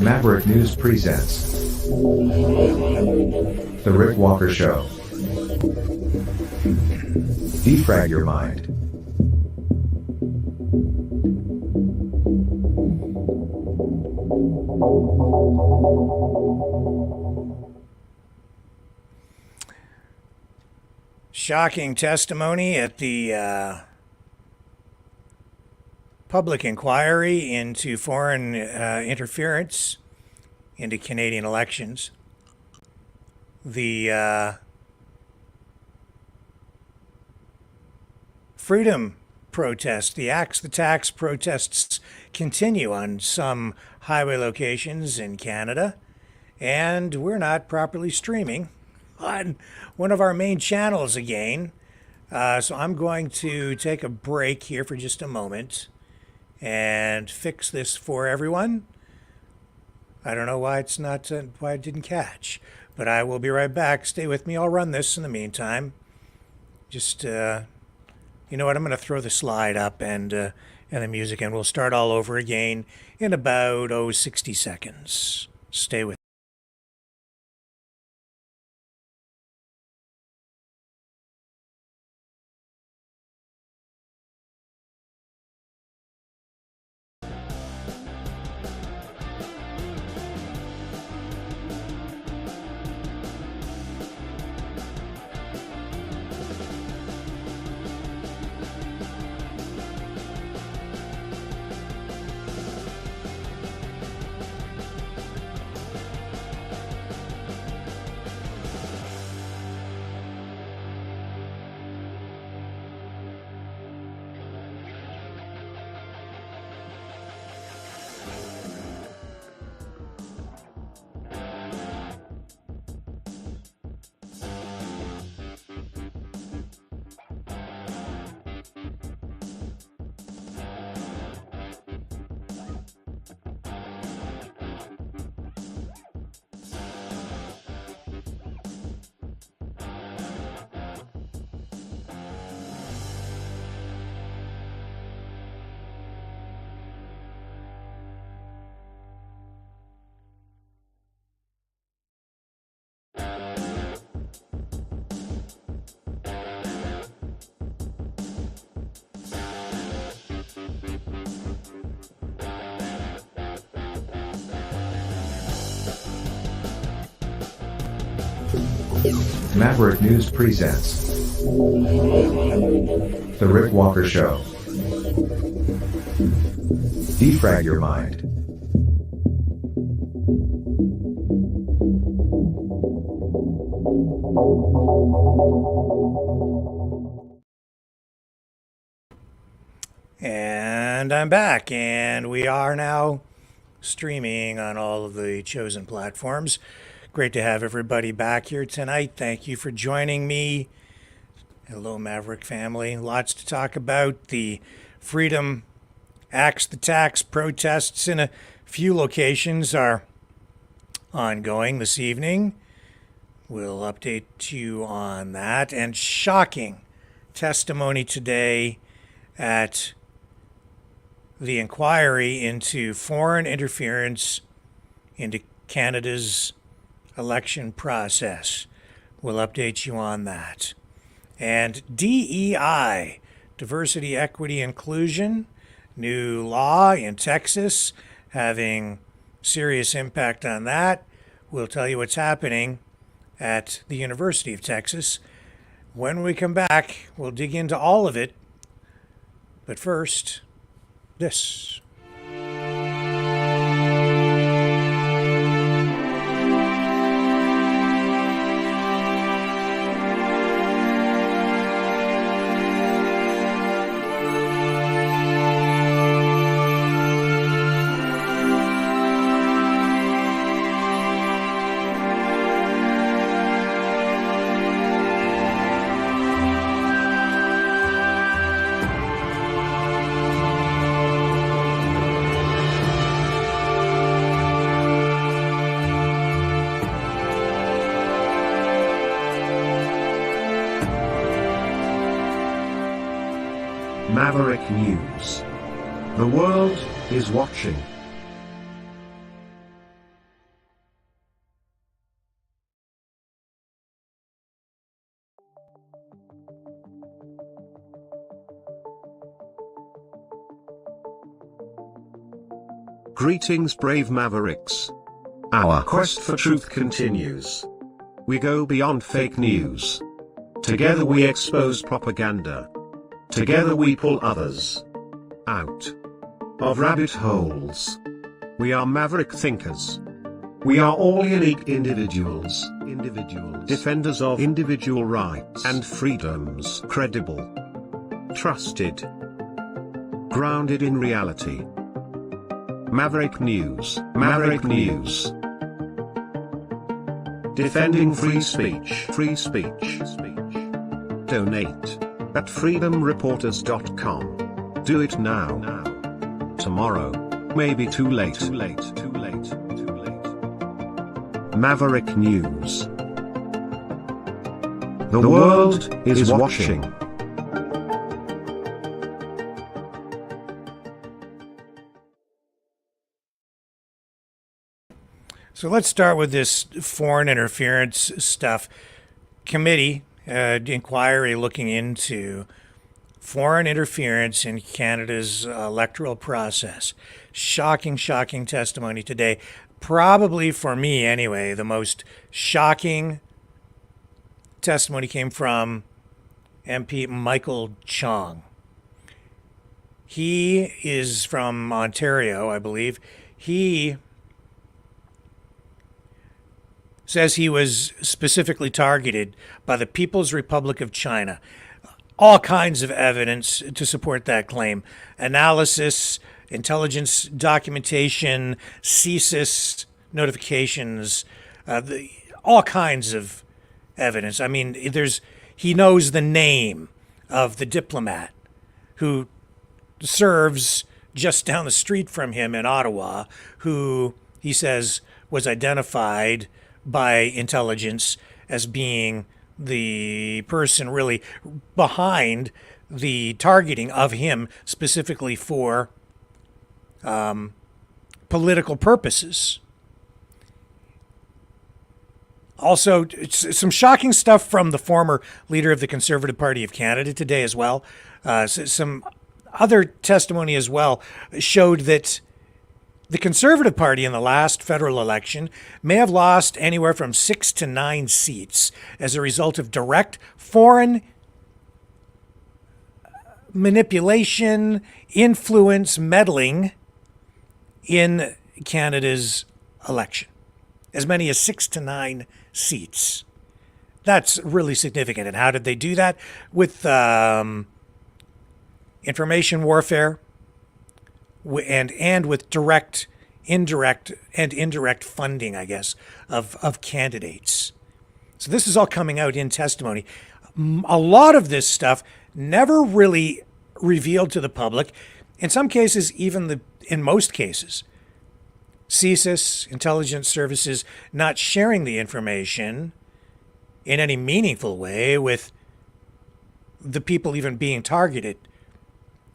Maverick News presents The Rick Walker Show. Defrag your mind. Shocking testimony at the public inquiry into foreign interference into Canadian elections. The freedom protest, the Axe the Tax protests continue on some highway locations in Canada, and we're not properly streaming on one of our main channels again. So I'm going to take a break here for just a moment and fix this for everyone. I don't know why it's not why it didn't catch, but I will be right back. Stay with me. I'll run this in the meantime. Just you know what? I'm going to throw the slide up and the music, and we'll start all over again in about 60 seconds. Stay with me. Maverick News presents The Rick Walker Show. Defrag your mind. And I'm back, and we are now streaming on all of the chosen platforms. Great to have everybody back here tonight. Thank you for joining me. Hello, Maverick family. Lots to talk about. The Freedom Axe the Tax protests in a few locations are ongoing this evening. We'll update you on that. And shocking testimony today at the inquiry into foreign interference into Canada's election process. We'll update you on that. And DEI, Diversity, Equity, Inclusion, new law in Texas, having serious impact on that. We'll tell you what's happening at the University of Texas. When we come back, we'll dig into all of it. But first, this. Maverick News. The world is watching. Greetings, brave Mavericks. Our quest for truth continues. We go beyond fake news. Together we expose propaganda. Together we pull others out of rabbit holes. We are maverick thinkers. We are all unique individuals, defenders of individual rights and freedoms, credible, trusted, grounded in reality. Maverick News, Maverick News. Defending free speech, free speech. Donate at freedomreporters.com. Do it now. Tomorrow may be too late. Maverick News. The world is watching. So let's start with this foreign interference stuff. Committee inquiry looking into foreign interference in Canada's electoral process. Shocking testimony today. Probably for me anyway, the most shocking testimony came from MP Michael Chong. He is from Ontario, I believe. He says he was specifically targeted by the People's Republic of China. All kinds of evidence to support that claim. Analysis, intelligence documentation, CSIS notifications, all kinds of evidence. I mean, he knows the name of the diplomat who serves just down the street from him in Ottawa, who he says was identified by intelligence as being the person really behind the targeting of him specifically for political purposes. Also, some shocking stuff from the former leader of the Conservative Party of Canada today as well. Some other testimony as well showed that the Conservative Party in the last federal election may have lost anywhere from 6 to 9 seats as a result of direct foreign manipulation, influence, meddling in Canada's election. As many as 6 to 9 seats. That's really significant. And how did they do that? With information warfare, and with direct, indirect, and indirect funding, I guess, of candidates. So this is all coming out in testimony. A lot of this stuff never really revealed to the public. In some cases, in most cases, CSIS, intelligence services, not sharing the information in any meaningful way with the people even being targeted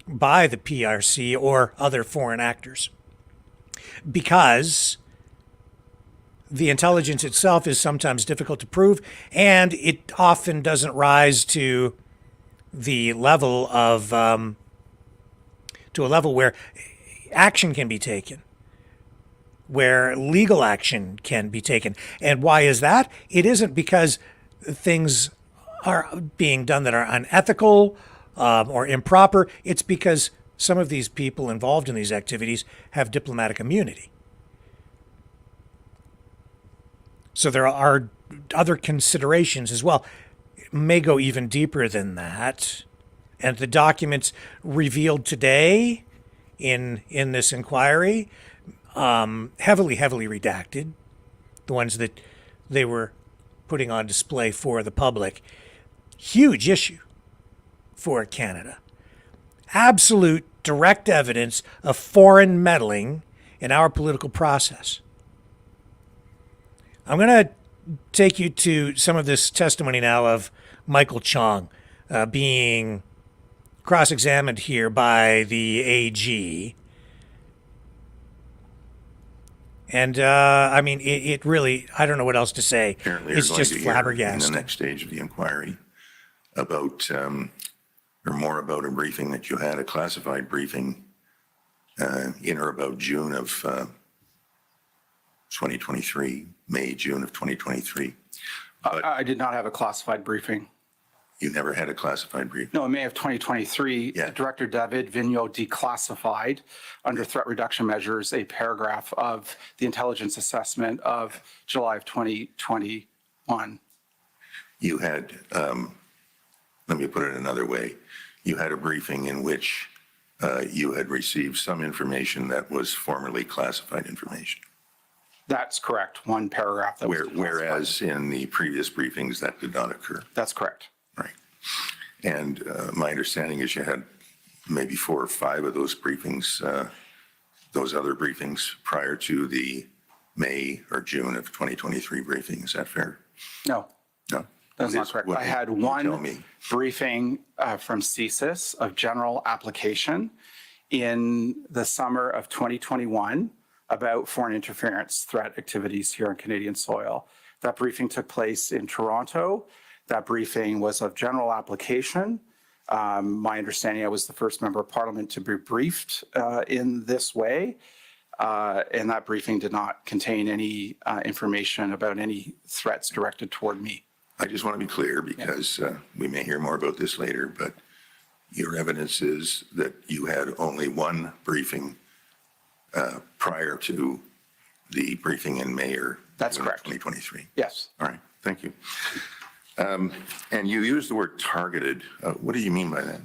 by the PRC or other foreign actors, because the intelligence itself is sometimes difficult to prove, and it often doesn't rise to the level of to a level where action can be taken, where legal action can be taken. And why is that? It isn't because things are being done that are unethical or improper. It's because some of these people involved in these activities have diplomatic immunity. So there are other considerations as well. It may go even deeper than that. And the documents revealed today in this inquiry, heavily redacted, the ones that they were putting on display for the public. Huge issue for Canada. Absolute direct evidence of foreign meddling in our political process. I'm going to take you to some of this testimony now of Michael Chong being cross-examined here by the AG. And, I mean, it really, I don't know what else to say. Apparently it's just flabbergasted. In the next stage of the inquiry about, or more about a briefing that you had, a classified briefing in or about June of 2023, May, June of 2023. I did not have a classified briefing. You never had a classified briefing? No, in May of 2023, Yeah. Director David Vigneault declassified under threat reduction measures a paragraph of the intelligence assessment of July of 2021. You had, let me put it another way. You had a briefing in which you had received some information that was formerly classified information. That's correct. One paragraph that was declassified. Whereas in the previous briefings, that did not occur. That's correct. Right. And my understanding is you had maybe 4 or 5 of those briefings, those other briefings prior to the May or June of 2023 briefing. Is that fair? No, No? that's It not is correct. what I had you one tell me. briefing from CSIS of general application in the summer of 2021 about foreign interference threat activities here on Canadian soil. That briefing took place in Toronto. That briefing was of general application. My understanding, I was the first member of parliament to be briefed in this way. And that briefing did not contain any information about any threats directed toward me. I just want to be clear because we may hear more about this later, but your evidence is that you had only one briefing prior to the briefing in May or That's June of correct. 2023. Yes. All right, thank you. And you used the word targeted. What do you mean by that?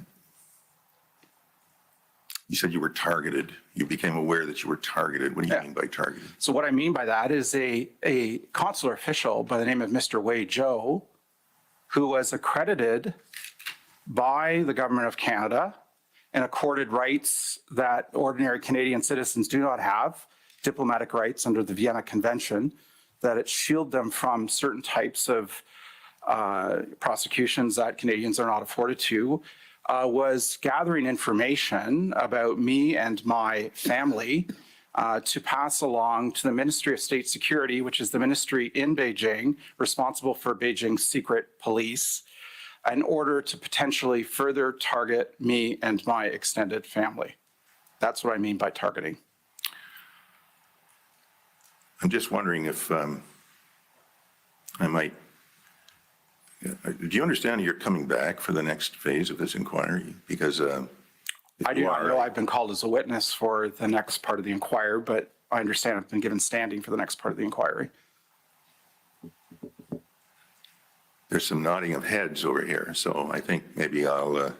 You said you were targeted. You became aware that you were targeted. What do you Yeah. mean by targeted? So what I mean by that is a consular official by the name of Mr. Wei Zhou, who was accredited by the government of Canada and accorded rights that ordinary Canadian citizens do not have, diplomatic rights under the Vienna Convention, that it shield them from certain types of prosecutions that Canadians are not afforded to, was gathering information about me and my family to pass along to the Ministry of State Security, which is the ministry in Beijing responsible for Beijing's secret police, in order to potentially further target me and my extended family. That's what I mean by targeting. I'm just wondering if I might, do you understand you're coming back for the next phase of this inquiry? Because I do not know I've been called as a witness for the next part of the inquiry, but I understand I've been given standing for the next part of the inquiry. there's some nodding of heads over here, so I think maybe I'll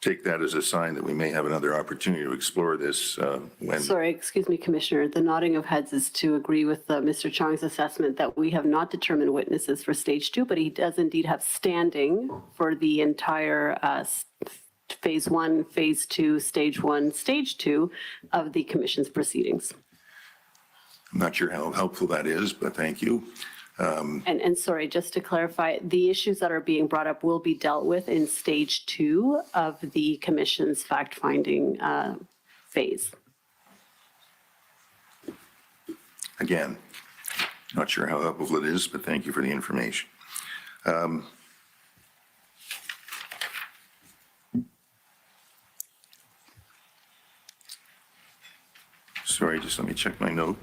take that as a sign that we may have another opportunity to explore this when. Sorry, excuse me, Commissioner. The nodding of heads is to agree with Mr. Chong's assessment that we have not determined witnesses for stage 2, but he does indeed have standing for the entire phase 1, phase 2, stage 1, stage 2 of the commission's proceedings. I'm not sure how helpful that is, but thank you. And sorry, just to clarify, the issues that are being brought up will be dealt with in stage 2 of the commission's fact-finding phase. Again, not sure how helpful it is, but thank you for the information. Sorry, just let me check my note.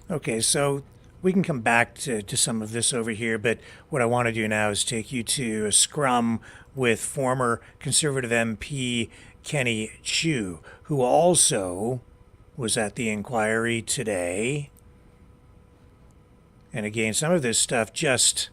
Okay, so we can come back to some of this over here, but what I want to do now is take you to a scrum with former Conservative MP Kenny Chu, who also was at the inquiry today. And again, some of this stuff just,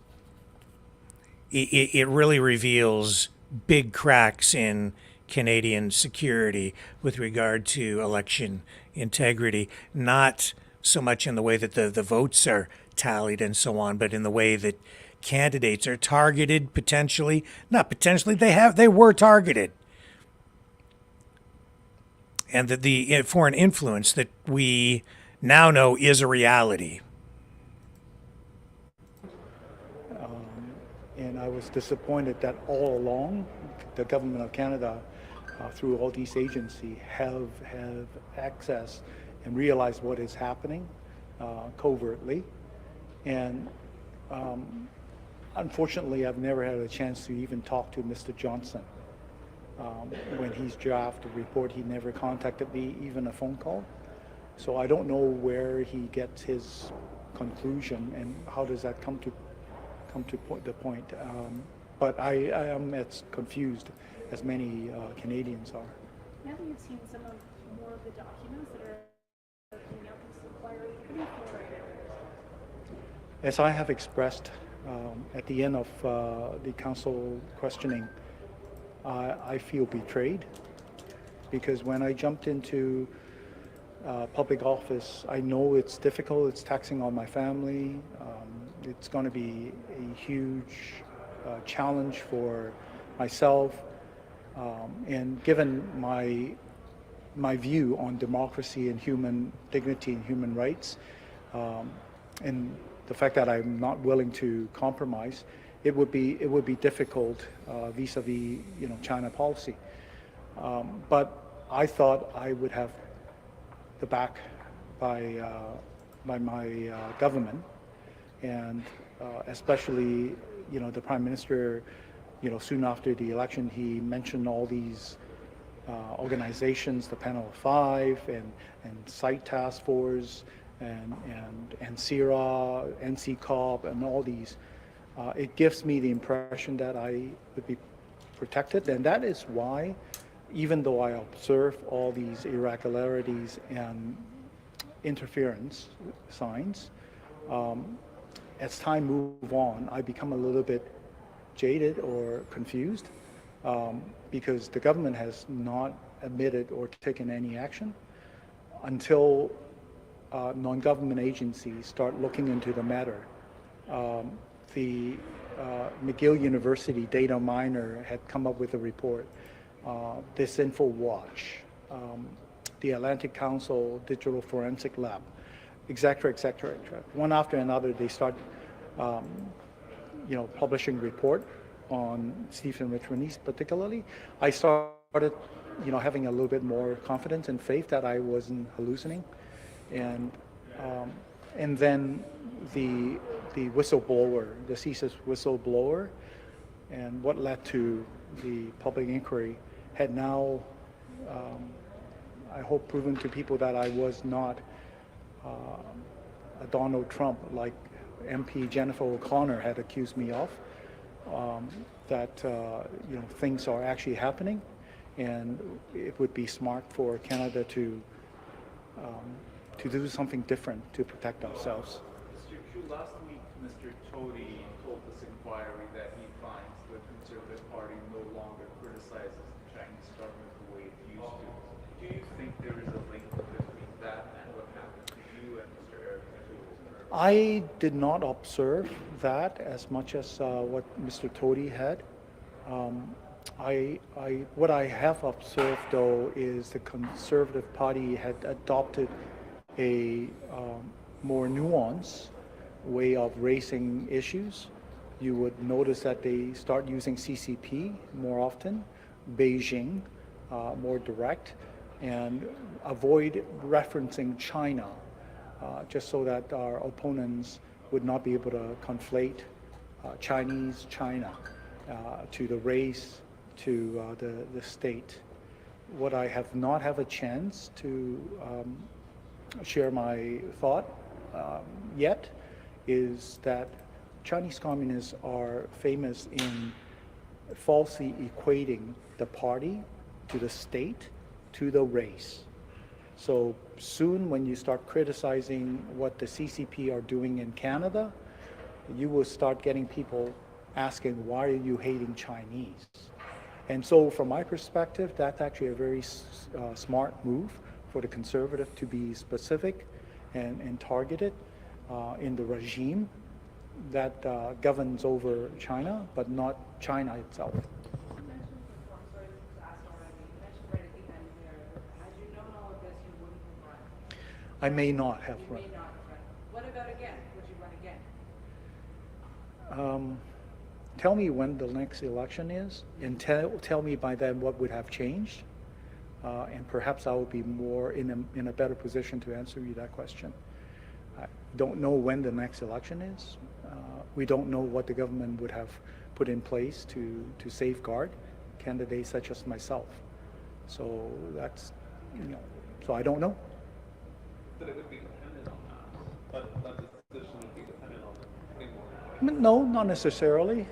it really reveals big cracks in Canadian security with regard to election integrity, not so much in the way that the votes are tallied and so on, but in the way that candidates are targeted potentially. Not potentially, they were targeted. And that the foreign influence that we now know is a reality. And I was disappointed that all along, the government of Canada, through all these agencies, have access and realize what is happening covertly. And unfortunately, I've never had a chance to even talk to Mr. Johnson. When he's drafted the report, he never contacted me, even a phone call. So I don't know where he gets his conclusion and how does that come to the point. But I am as confused as many Canadians are. Now that you've seen some of more of the documents that are coming out from this inquiry, what do you feel right now? As I have expressed at the end of the council questioning, I feel betrayed because when I jumped into public office, I know it's difficult, it's taxing on my family, it's going to be a huge challenge for myself, and given my view on democracy and human dignity and human rights, and the fact that I'm not willing to compromise, it would be difficult vis-a-vis China policy. But I thought I would have the back by my government, and especially the Prime Minister. Soon after the election, he mentioned all these organizations, the Panel of Five, and Site Task Force, and CIRA, NCCOP, and all these. It gives me the impression that I would be protected, and that is why, even though I observe all these irregularities and interference signs, as time moves on, I become a little bit jaded or confused because the government has not admitted or taken any action until non-government agencies start looking into the matter. The McGill University data miner had come up with a report, this Info Watch, the Atlantic Council Digital Forensic Lab, etc., etc., etc. One after another, they start publishing report on Stephen Richmond particularly. I started having a little bit more confidence and faith that I wasn't hallucinating, and then the whistleblower, the CSIS whistleblower, and what led to the public inquiry had now, I hope, proven to people that I was not a Donald Trump like MP Jennifer O'Connor had accused me of, that things are actually happening, and it would be smart for Canada to do something different to protect ourselves. Mr. Chu, last week, Mr. Tody told this inquiry that he finds the Conservative Party no longer criticizes the Chinese government the way it used to. Do you think there is a link between that and what happened to you and Mr. Eric Chu? I did not observe that as much as what Mr. Tody had. What I have observed, though, is the Conservative Party had adopted a more nuanced way of raising issues. You would notice that they start using CCP more often, Beijing more direct, and avoid referencing China, just so that our opponents would not be able to conflate Chinese China to the race, to the state. What I have not had a chance to share my thought yet is that Chinese communists are famous in falsely equating the party to the state, to the race. So soon when you start criticizing what the CCP are doing in Canada, you will start getting people asking, why are you hating Chinese? And so from my perspective, that's actually a very smart move for the Conservative to be specific and targeted in the regime that governs over China, but not China itself. I may not have run. What about again? Would you run again? Tell me when the next election is, and tell me by then what would have changed, and perhaps I will be more in a better position to answer you that question. I don't know when the next election is. We don't know what the government would have put in place to safeguard candidates such as myself. So that's, so I don't know. But it would be dependent on that. That decision would be dependent on putting more. No, not necessarily.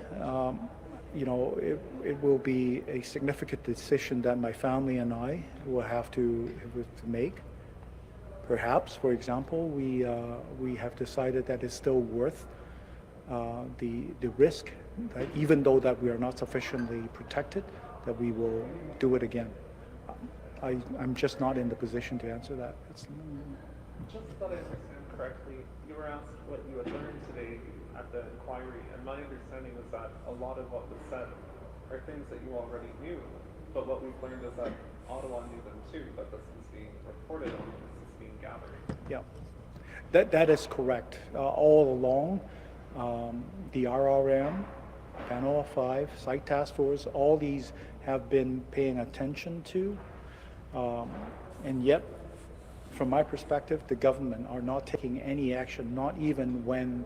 It will be a significant decision that my family and I will have to make. Perhaps, for example, we have decided that it's still worth the risk, that even though that we are not sufficiently protected, that we will do it again. I'm just not in the position to answer that. Just thought I understand correctly. You were asked what you had learned today at the inquiry, and my understanding was that a lot of what was said are things that you already knew, but what we've learned is that Ottawa knew them too, that this was being reported on, this is being gathered. Yeah, that is correct. All along, the RRM, Panel of Five, Site Task Force, all these have been paying attention to, and yet, from my perspective, the government are not taking any action, not even when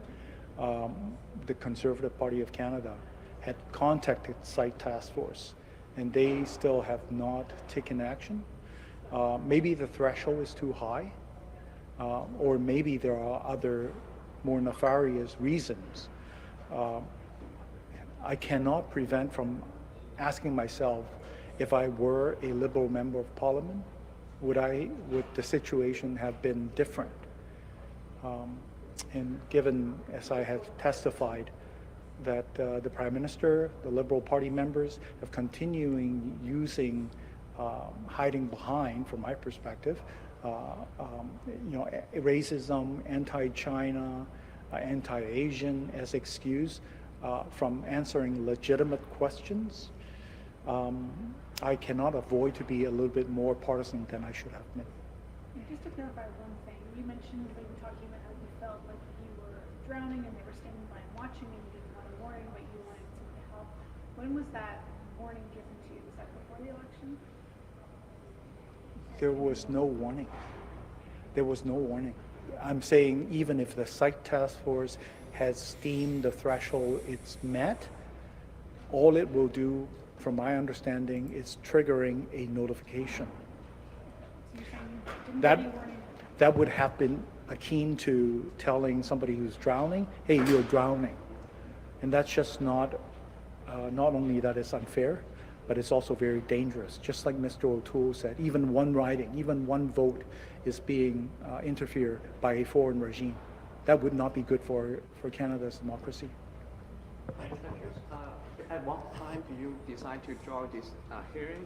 the Conservative Party of Canada had contacted Site Task Force, and they still have not taken action. Maybe the threshold is too high, or maybe there are other more nefarious reasons. I cannot prevent from asking myself, if I were a Liberal member of Parliament, would the situation have been different? And given, as I have testified, that the Prime Minister, the Liberal Party members have continuing using hiding behind, from my perspective, racism, anti-China, anti-Asian as excuse from answering legitimate questions. I cannot avoid to be a little bit more partisan than I should have been. Just to clarify one thing, you mentioned when you were talking about how you felt like you were drowning and they were standing by and watching and you didn't want a warning, but you wanted someone to help. When was that warning given to you? Was that before the election? There was no warning. There was no warning. I'm saying even if the Site Task Force has deemed the threshold it's met, all it will do, from my understanding, is triggering a notification. So you're saying you didn't get any warning? That would have been akin to telling somebody who's drowning, hey, you're drowning. And that's just not only that it's unfair, but it's also very dangerous. Just like Mr. O'Toole said, even one riding, even one vote is being interfered by a foreign regime. That would not be good for Canada's democracy. At what time do you decide to join this hearing?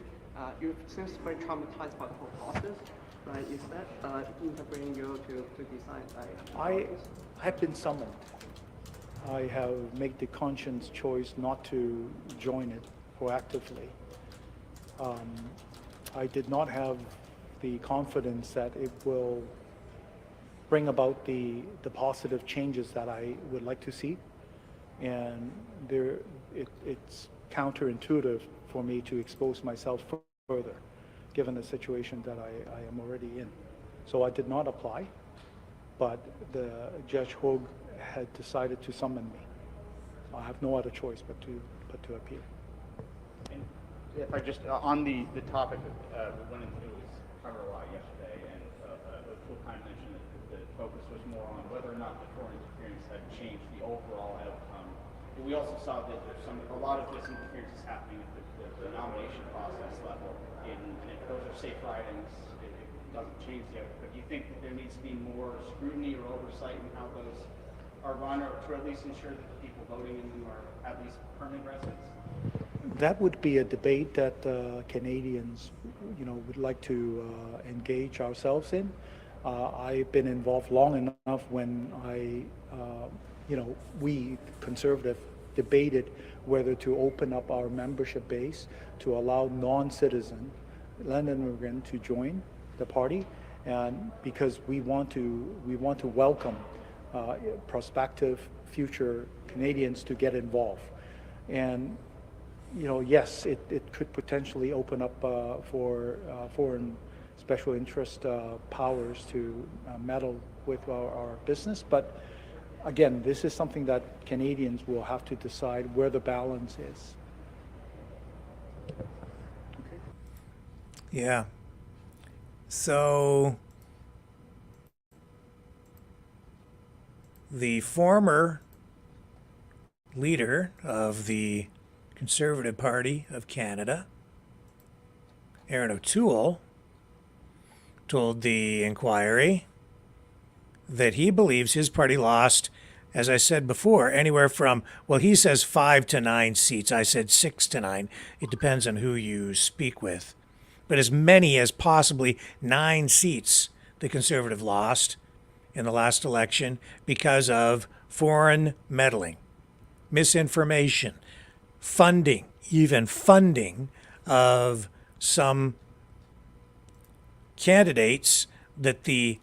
You seem very traumatized by the whole process, right? Is that interfering you to decide? I have been summoned. I have made the conscious choice not to join it proactively. I did not have the confidence that it will bring about the positive changes that I would like to see. And it's counterintuitive for me to expose myself further, given the situation that I am already in. So I did not apply, but the Judge Hogue had decided to summon me. I have no other choice but to appear. And if I just, on the topic of we went into was covered a lot yesterday, and O'Toole kind of mentioned that the focus was more on whether or not the foreign interference had changed the overall outcome. But we also saw that there's a lot of this interference is happening at the nomination process level, and if those are safe ridings, it doesn't change the outcome. But do you think that there needs to be more scrutiny or oversight in how those are run, or to at least ensure that the people voting in them are at least permanent residents? That would be a debate that Canadians, would like to engage ourselves in. I've been involved long enough when we Conservative debated whether to open up our membership base to allow non-citizen London immigrant to join the party, and because we want to welcome prospective future Canadians to get involved. And yes, it could potentially open up for foreign special interest powers to meddle with our business. But again, this is something that Canadians will have to decide where the balance is. Yeah. So the former leader of the Conservative Party of Canada, Aaron O'Toole, told the inquiry that he believes his party lost, as I said before, anywhere from, well, he says 5 to 9 seats. I said 6 to 9. It depends on who you speak with. But as many as possibly 9 seats the Conservative lost in the last election because of foreign meddling, misinformation, funding, even funding of some candidates that the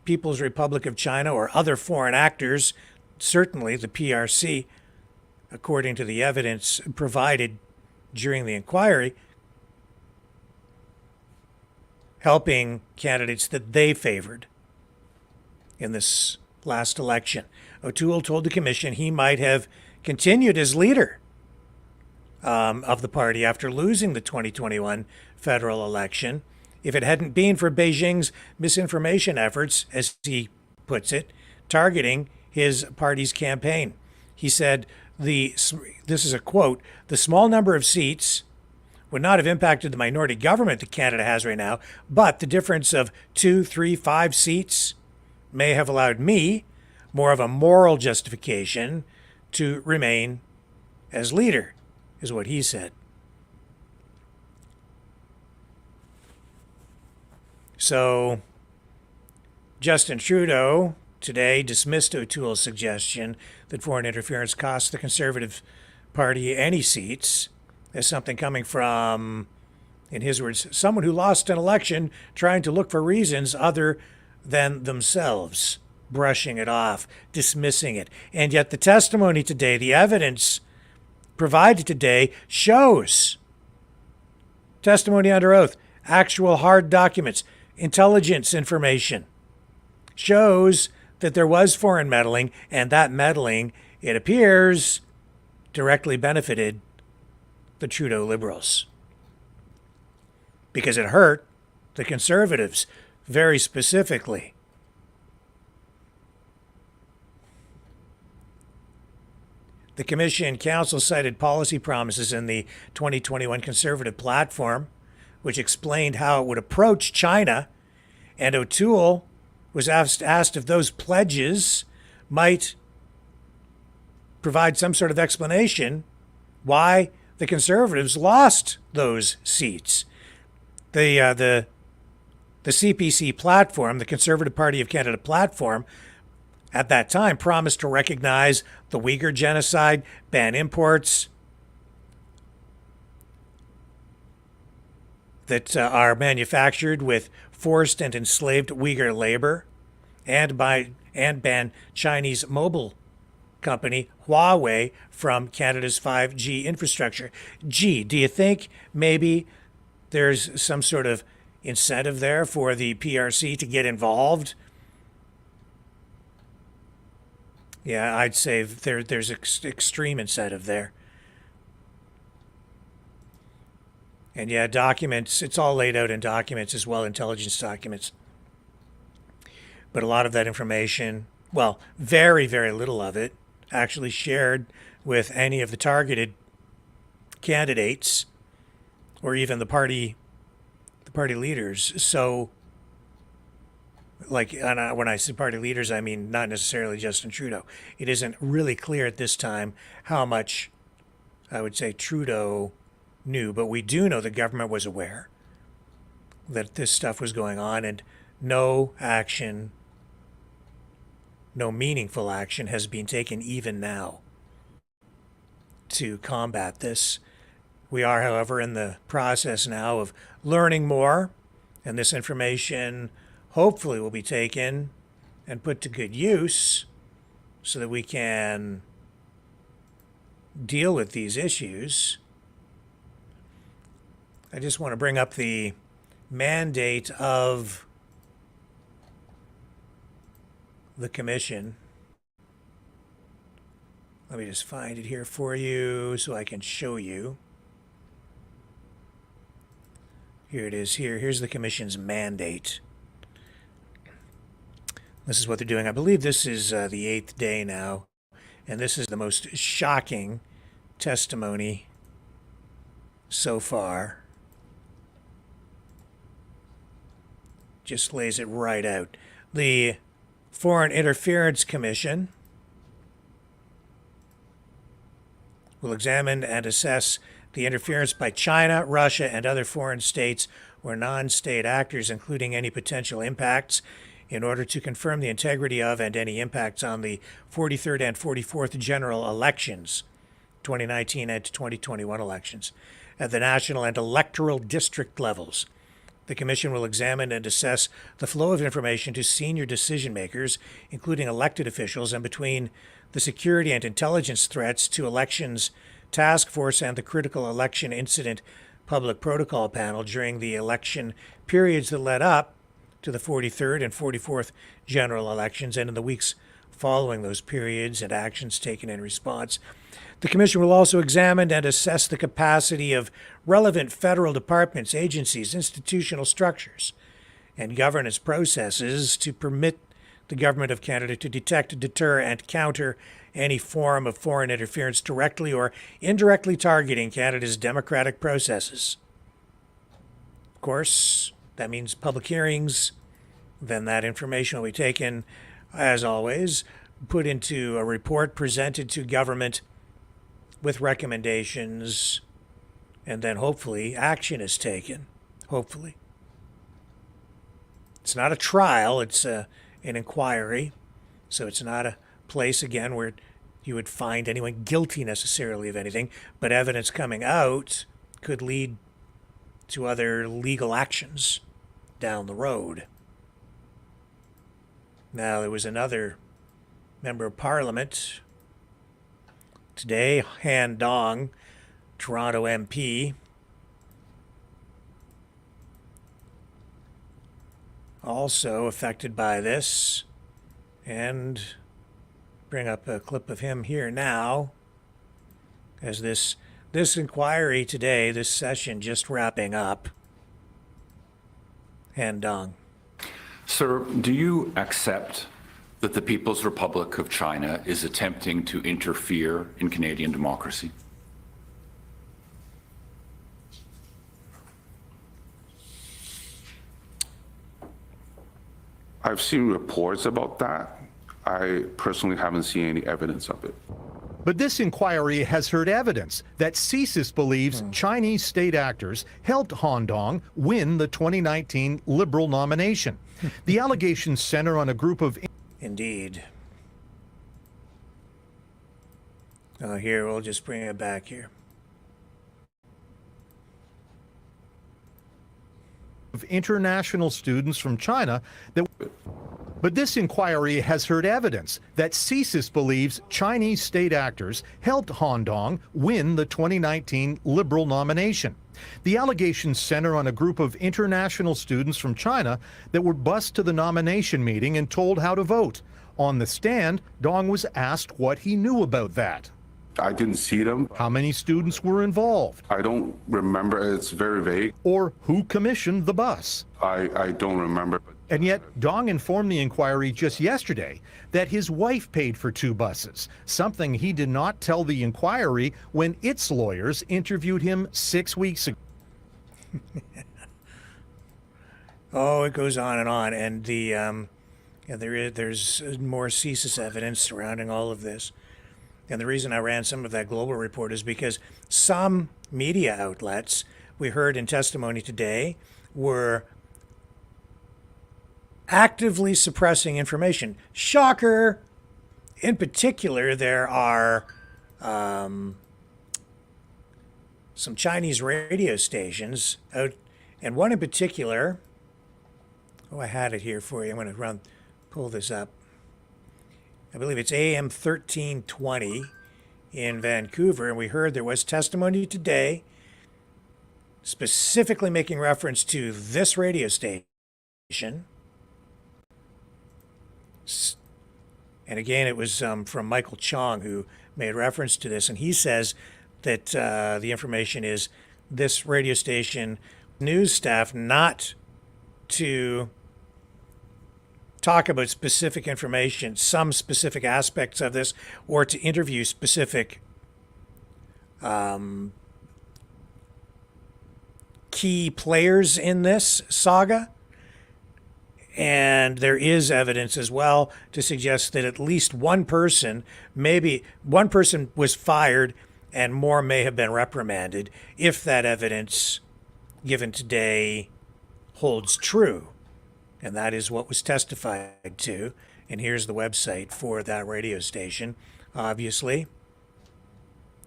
People's Republic of China or other foreign actors, certainly the PRC, according to the evidence provided during the inquiry, helping candidates that they favored in this last election. O'Toole told the commission he might have continued as leader of the party after losing the 2021 federal election if it hadn't been for Beijing's misinformation efforts, as he puts it, targeting his party's campaign. He said, this is a quote, "The small number of seats would not have impacted the minority government that Canada has right now, but the difference of 2, 3, 5 seats may have allowed me more of a moral justification to remain as leader," is what he said. So Justin Trudeau today dismissed O'Toole's suggestion that foreign interference cost the Conservative Party any seats as something coming from, in his words, someone who lost an election trying to look for reasons other than themselves, brushing it off, dismissing it. And yet the testimony today, the evidence provided today shows testimony under oath, actual hard documents, intelligence information shows that there was foreign meddling, and that meddling, it appears, directly benefited the Trudeau Liberals because it hurt the Conservatives very specifically. The Commission and Council cited policy promises in the 2021 Conservative platform, which explained how it would approach China, and O'Toole was asked if those pledges might provide some sort of explanation why the Conservatives lost those seats. The CPC platform, the Conservative Party of Canada platform, at that time promised to recognize the Uyghur genocide, ban imports that are manufactured with forced and enslaved Uyghur labor, and ban Chinese mobile company Huawei from Canada's 5G infrastructure. Gee, do you think maybe there's some sort of incentive there for the PRC to get involved? Yeah, I'd say there's extreme incentive there. And yeah, documents, it's all laid out in documents as well, intelligence documents. But a lot of that information, well, very, very little of it actually shared with any of the targeted candidates or even the party leaders. So, like, and when I say party leaders, I mean not necessarily Justin Trudeau. It isn't really clear at this time how much, I would say, Trudeau knew, but we do know the government was aware that this stuff was going on, and no action, no meaningful action has been taken even now to combat this. We are, however, in the process now of learning more, and this information hopefully will be taken and put to good use so that we can deal with these issues. I just want to bring up the mandate of the commission. Let me just find it here for you so I can show you. Here it is. Here's the commission's mandate. This is what they're doing. I believe this is the 8th day now, and this is the most shocking testimony so far. Just lays it right out. The Foreign Interference Commission will examine and assess the interference by China, Russia, and other foreign states or non-state actors, including any potential impacts, in order to confirm the integrity of and any impacts on the 43rd and 44th general elections, 2019 and 2021 elections, at the national and electoral district levels. The Commission will examine and assess the flow of information to senior decision makers, including elected officials, and between the security and intelligence threats to elections task force and the critical election incident public protocol panel during the election periods that led up to the 43rd and 44th general elections and in the weeks following those periods and actions taken in response. The Commission will also examine and assess the capacity of relevant federal departments, agencies, institutional structures, and governance processes to permit the Government of Canada to detect, deter, and counter any form of foreign interference directly or indirectly targeting Canada's democratic processes. Of course, that means public hearings. Then that information will be taken, as always, put into a report presented to government with recommendations, and then hopefully action is taken. Hopefully. It's not a trial, it's an inquiry. So it's not a place, again, where you would find anyone guilty necessarily of anything, but evidence coming out could lead to other legal actions down the road. Now, there was another member of Parliament today, Han Dong, Toronto MP, also affected by this, and bring up a clip of him here now, as this inquiry today, this session just wrapping up. Han Dong. Sir, do you accept that the People's Republic of China is attempting to interfere in Canadian democracy? I've seen reports about that. I personally haven't seen any evidence of it. But this inquiry has heard evidence that CSIS believes Chinese state actors helped Han Dong win the 2019 Liberal nomination. The allegations center on a group of... Indeed. Here, we'll just bring it back here. Of international students from China that... But this inquiry has heard evidence that CSIS believes Chinese state actors helped Han Dong win the 2019 Liberal nomination. The allegations center on a group of international students from China that were bused to the nomination meeting and told how to vote. On the stand, Dong was asked what he knew about that. I didn't see them. How many students were involved? I don't remember. It's very vague. Or who commissioned the bus? I don't remember. And yet, Dong informed the inquiry just yesterday that his wife paid for 2 buses, something he did not tell the inquiry when its lawyers interviewed him 6 weeks ago. Oh, it goes on, and there's more CSIS evidence surrounding all of this. And the reason I ran some of that global report is because some media outlets, we heard in testimony today, were actively suppressing information. Shocker! In particular, there are some Chinese radio stations out, and one in particular, I had it here for you. I'm going to pull this up. I believe it's AM 1320 in Vancouver, and we heard there was testimony today specifically making reference to this radio station. And again, it was from Michael Chong who made reference to this, and he says that the information is this radio station news staff not to talk about specific information, some specific aspects of this, or to interview specific key players in this saga. And there is evidence as well to suggest that at least one person, maybe one person, was fired and more may have been reprimanded if that evidence given today holds true. And that is what was testified to. And here's the website for that radio station. Obviously,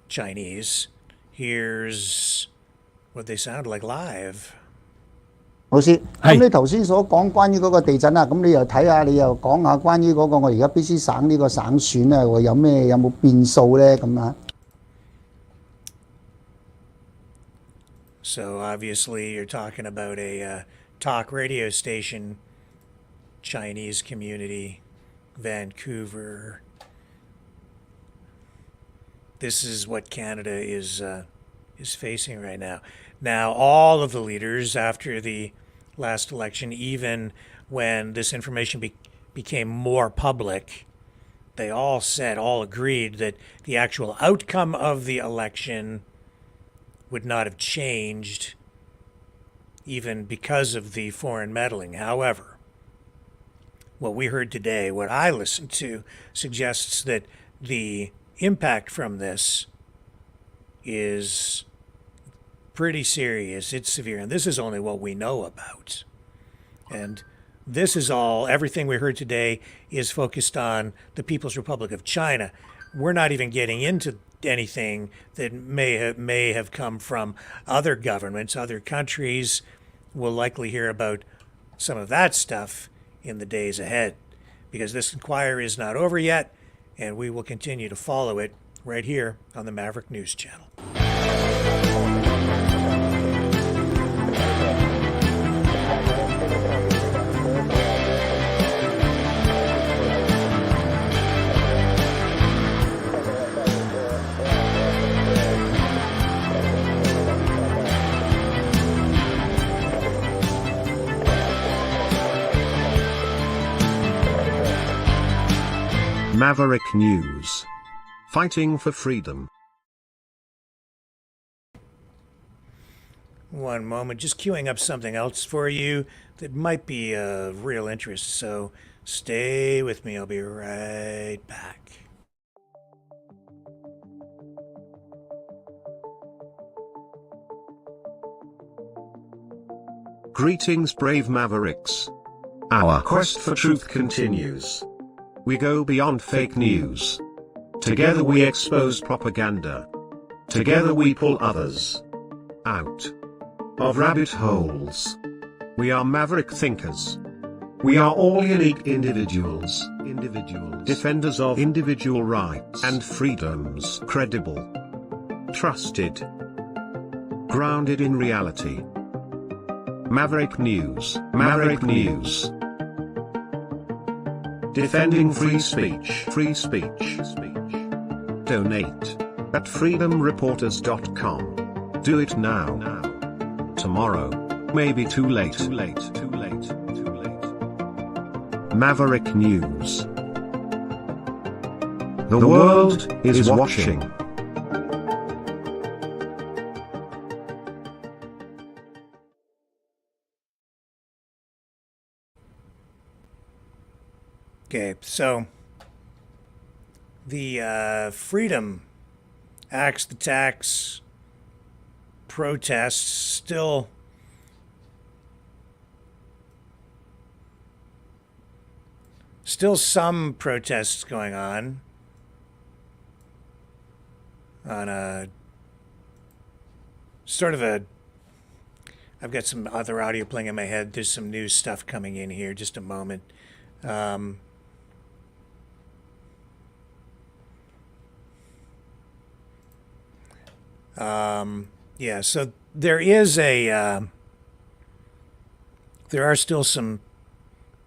Chinese. Here's what they sound like live. 老師，咁你頭先所講關於嗰個地震啊，咁你又睇下，你又講下關於嗰個我而家必須省呢個省選啊，有冇變數咧？咁啊？ So obviously you're talking about a talk radio station, Chinese community, Vancouver. This is what Canada is facing right now. Now, all of the leaders after the last election, even when this information became more public, they all agreed that the actual outcome of the election would not have changed even because of the foreign meddling. However, what we heard today, what I listened to, suggests that the impact from this is pretty serious. It's severe. And this is only what we know about. And this is everything we heard today is focused on the People's Republic of China. We're not even getting into anything that may have come from other governments, other countries. We'll likely hear about some of that stuff in the days ahead, because this inquiry is not over yet, and we will continue to follow it right here on the Maverick News Channel. Maverick News. Fighting for freedom. One moment, just queuing up something else for you that might be of real interest, so stay with me. I'll be right back. Greetings, brave Mavericks. Our quest for truth continues. We go beyond fake news. Together we expose propaganda. Together we pull others out of rabbit holes. We are maverick thinkers. We are all unique individuals. Defenders of individual rights and freedoms. Credible. Trusted. Grounded in reality. Maverick News. Maverick News. Defending free speech. Free speech. Donate at freedomreporters.com. Do it now. Tomorrow may be too late. Maverick News. The world is watching. Okay, so the Freedom Axe the Tax protests still some protests going on a sort of I've got some other audio playing in my head. There's some new stuff coming in here. Just a moment. Yeah, so there are still some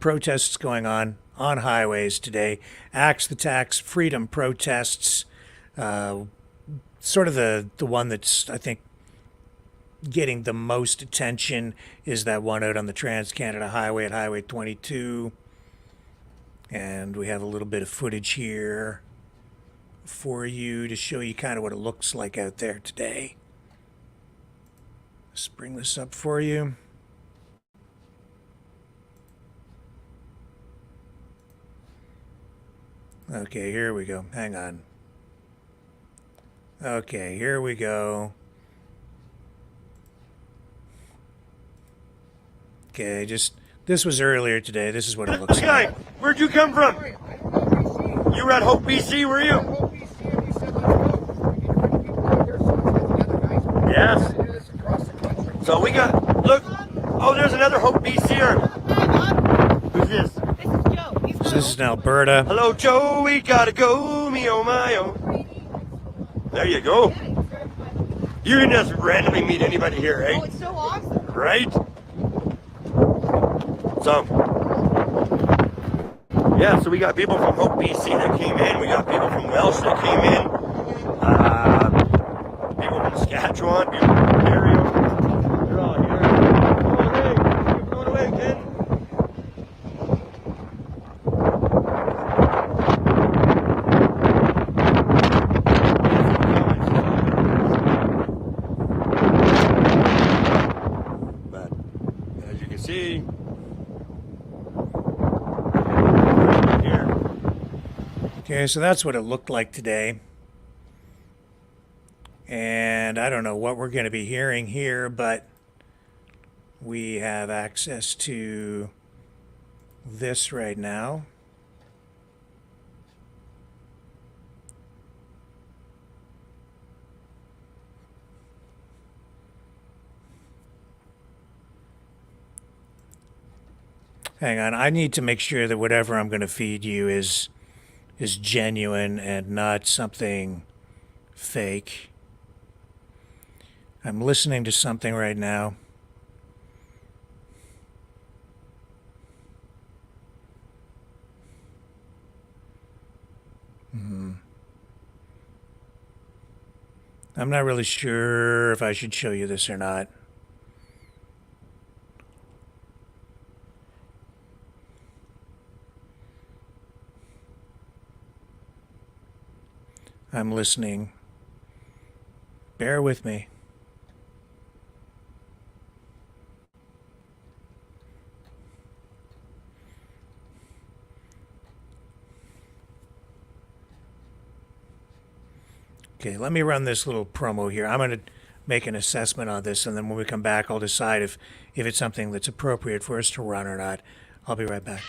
protests going on highways today. Axe the Tax freedom protests, sort of the one that's, I think, getting the most attention is that one out on the Trans-Canada Highway at Highway 22. And we have a little bit of footage here for you to show you kind of what it looks like out there today. Let's bring this up for you. Okay, here we go. Hang on. Okay, here we go. Okay, this was earlier today. This is what it looks like. Where'd you come from? You were at Hope, BC, were you? Yes. So we got, look, oh, there's another Hope, BCer. Who's this? So this is in Alberta. Hello, Joe, we gotta go, me oh my oh. There you go. You can just randomly meet anybody here, eh? Oh, it's so awesome. Right? So, yeah, so we got people from Hope, BC that came in. We got people from Welsh that came in. People from Saskatchewan, people from Ontario. They're all here. Oh, hey, keep going away, kid. But, as you can see, Okay, so that's what it looked like today. And I don't know what we're going to be hearing here, but we have access to this right now. Hang on, I need to make sure that whatever I'm going to feed you is genuine and not something fake. I'm listening to something right now. I'm not really sure if I should show you this or not. I'm listening. Bear with me. Okay, let me run this little promo here. I'm going to make an assessment on this, and then when we come back, I'll decide if it's something that's appropriate for us to run or not. I'll be right back.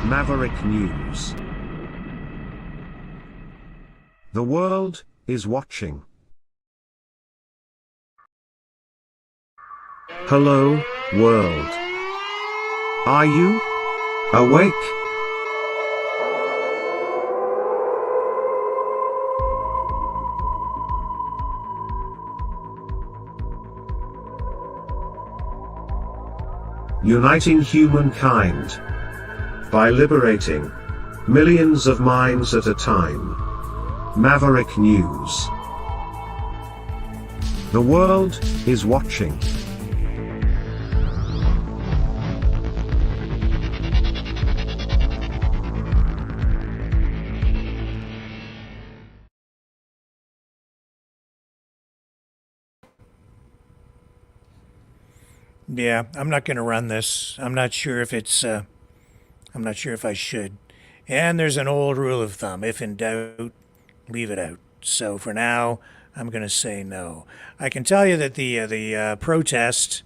Maverick News. The world is watching. Hello, world. Are you awake? Uniting humankind by liberating millions of minds at a time. Maverick News. The world is watching. Yeah, I'm not going to run this. I'm not sure if I'm not sure if I should. And there's an old rule of thumb: if in doubt, leave it out. So for now, I'm going to say no. I can tell you that the protest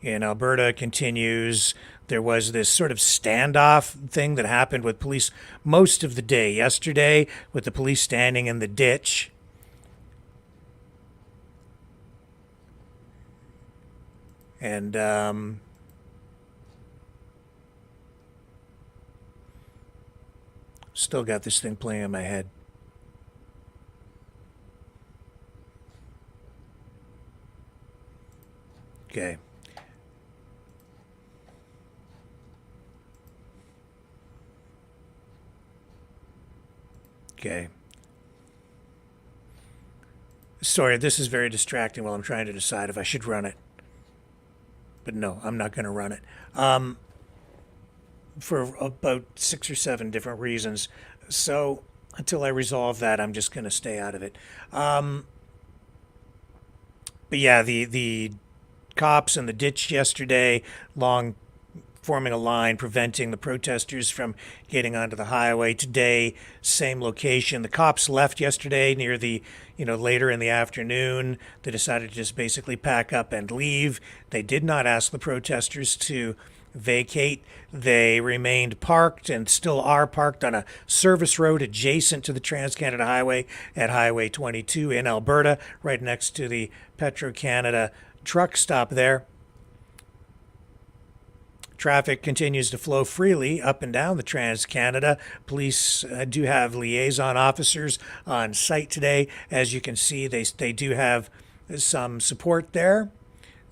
in Alberta continues. There was this sort of standoff thing that happened with police most of the day yesterday, with the police standing in the ditch. And still got this thing playing in my head. Okay. Okay. Sorry, this is very distracting while I'm trying to decide if I should run it. But no, I'm not going to run it. For about 6 or 7 different reasons. So until I resolve that, I'm just going to stay out of it. But yeah, the cops in the ditch yesterday, forming a line, preventing the protesters from getting onto the highway. Today, same location. The cops left yesterday near later in the afternoon. They decided to just basically pack up and leave. They did not ask the protesters to vacate. They remained parked and still are parked on a service road adjacent to the Trans-Canada Highway at Highway 22 in Alberta, right next to the Petro-Canada truck stop there. Traffic continues to flow freely up and down the Trans-Canada. Police do have liaison officers on site today. As you can see, they do have some support there.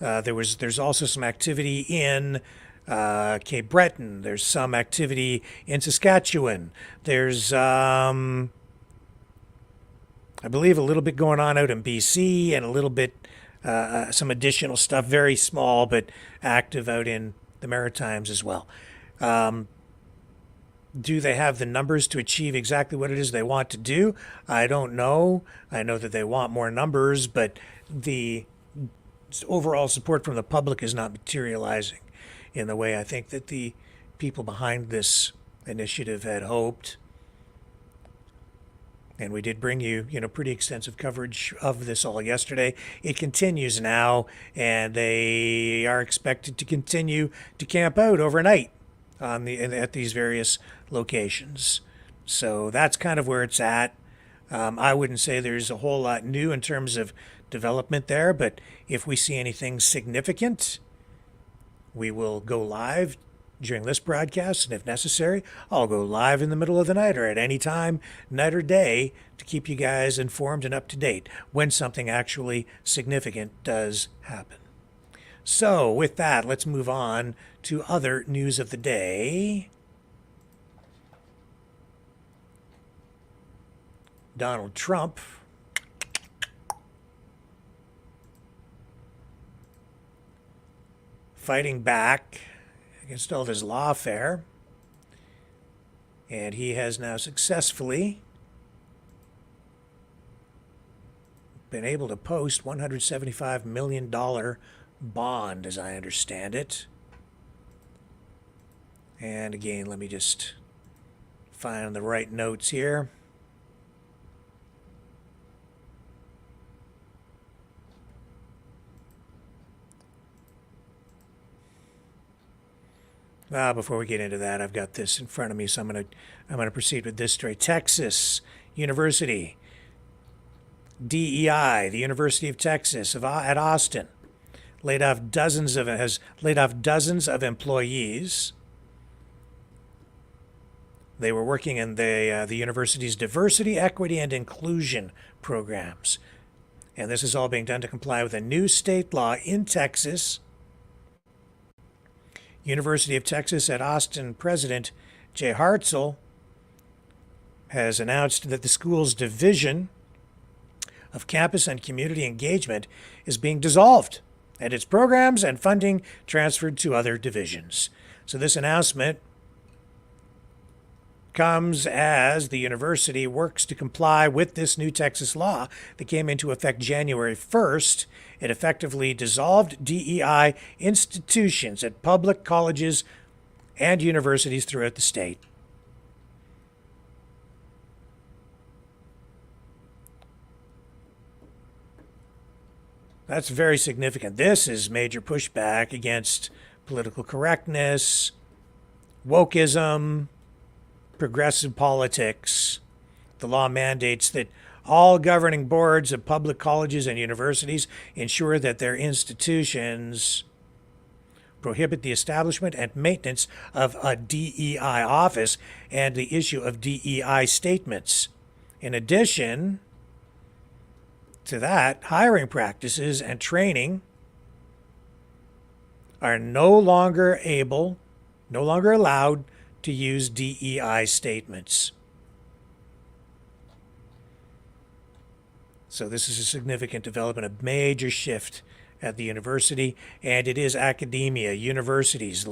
There's also some activity in Cape Breton. There's some activity in Saskatchewan. There's I believe a little bit going on out in BC, and a little bit some additional stuff, very small but active out in the Maritimes as well. Do they have the numbers to achieve exactly what it is they want to do? I don't know. I know that they want more numbers, but the overall support from the public is not materializing in the way I think that the people behind this initiative had hoped. And we did bring you, pretty extensive coverage of this all yesterday. It continues now, and they are expected to continue to camp out overnight at these various locations. So that's kind of where it's at. I wouldn't say there's a whole lot new in terms of development there, but if we see anything significant, we will go live during this broadcast, and if necessary, I'll go live in the middle of the night or at any time, night or day, to keep you guys informed and up to date when something actually significant does happen. So with that, let's move on to other news of the day. Donald Trump fighting back against all this lawfare, and he has now successfully been able to post $175 million bond, as I understand it. And again, let me just find the right notes here. Before we get into that, I've got this in front of me, so I'm gonna proceed with this story. Texas University, DEI, the University of Texas at Austin, has laid off dozens of employees. They were working in the university's diversity, equity, and inclusion programs, and this is all being done to comply with a new state law in Texas. University of Texas at Austin President Jay Hartzell has announced that the school's division of campus and community engagement is being dissolved and its programs and funding transferred to other divisions. So this announcement comes as the university works to comply with this new Texas law that came into effect January 1st. It effectively dissolved DEI institutions at public colleges and universities throughout the state. That's very significant. This is major pushback against political correctness, wokeism, progressive politics. The law mandates that all governing boards of public colleges and universities ensure that their institutions prohibit the establishment and maintenance of a DEI office and the issue of DEI statements. In addition to that, hiring practices and training are no longer allowed to use DEI statements. So this is a significant development, a major shift at the university, and it is academia, universities,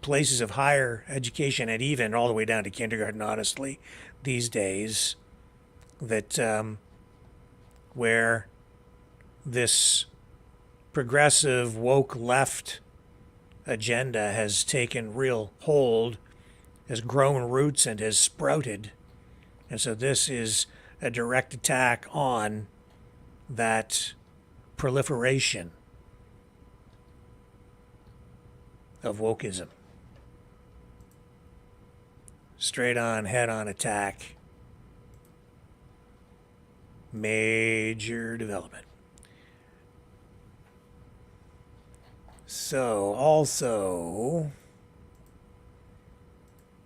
places of higher education, and even all the way down to kindergarten, honestly, these days, that where this progressive woke left agenda has taken real hold, has grown roots, and has sprouted. And so this is a direct attack on that proliferation of wokeism. Straight on, head on attack. Major development. So, also,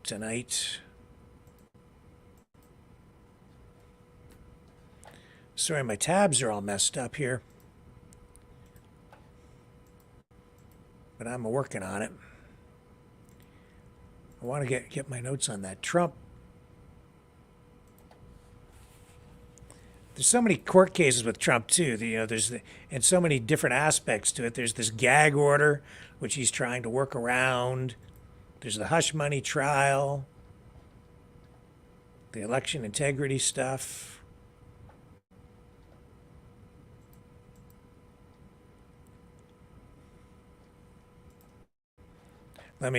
tonight, sorry, my tabs are all messed up here, but I'm working on it. I want to get my notes on that. Trump. There's so many court cases with Trump too. And so many different aspects to it. There's this gag order, which he's trying to work around. There's the hush money trial, the election integrity stuff. Too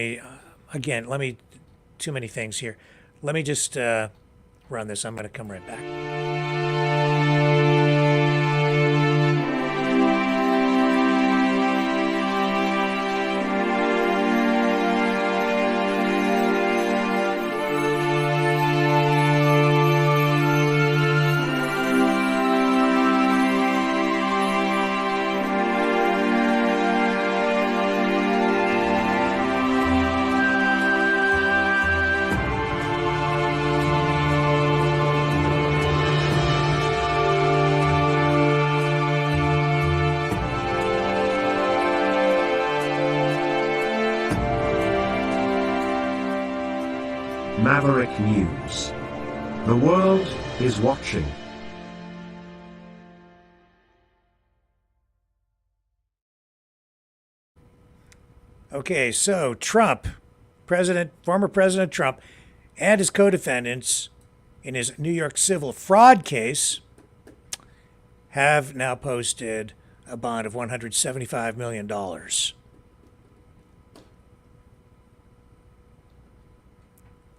many things here. Let me just run this. I'm going to come right back. Maverick News. The world is watching. Okay, so Trump, former President Trump, and his co-defendants in his New York civil fraud case have now posted a bond of $175 million.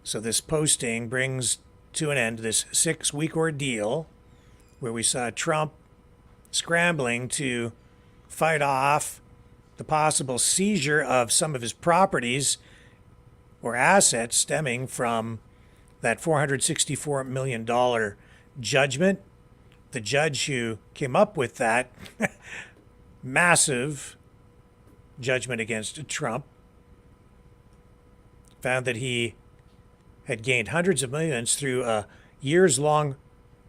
So this posting brings to an end this 6-week ordeal where we saw Trump scrambling to fight off the possible seizure of some of his properties or assets stemming from that $464 million judgment. The judge who came up with that massive judgment against Trump found that he had gained hundreds of millions through a years-long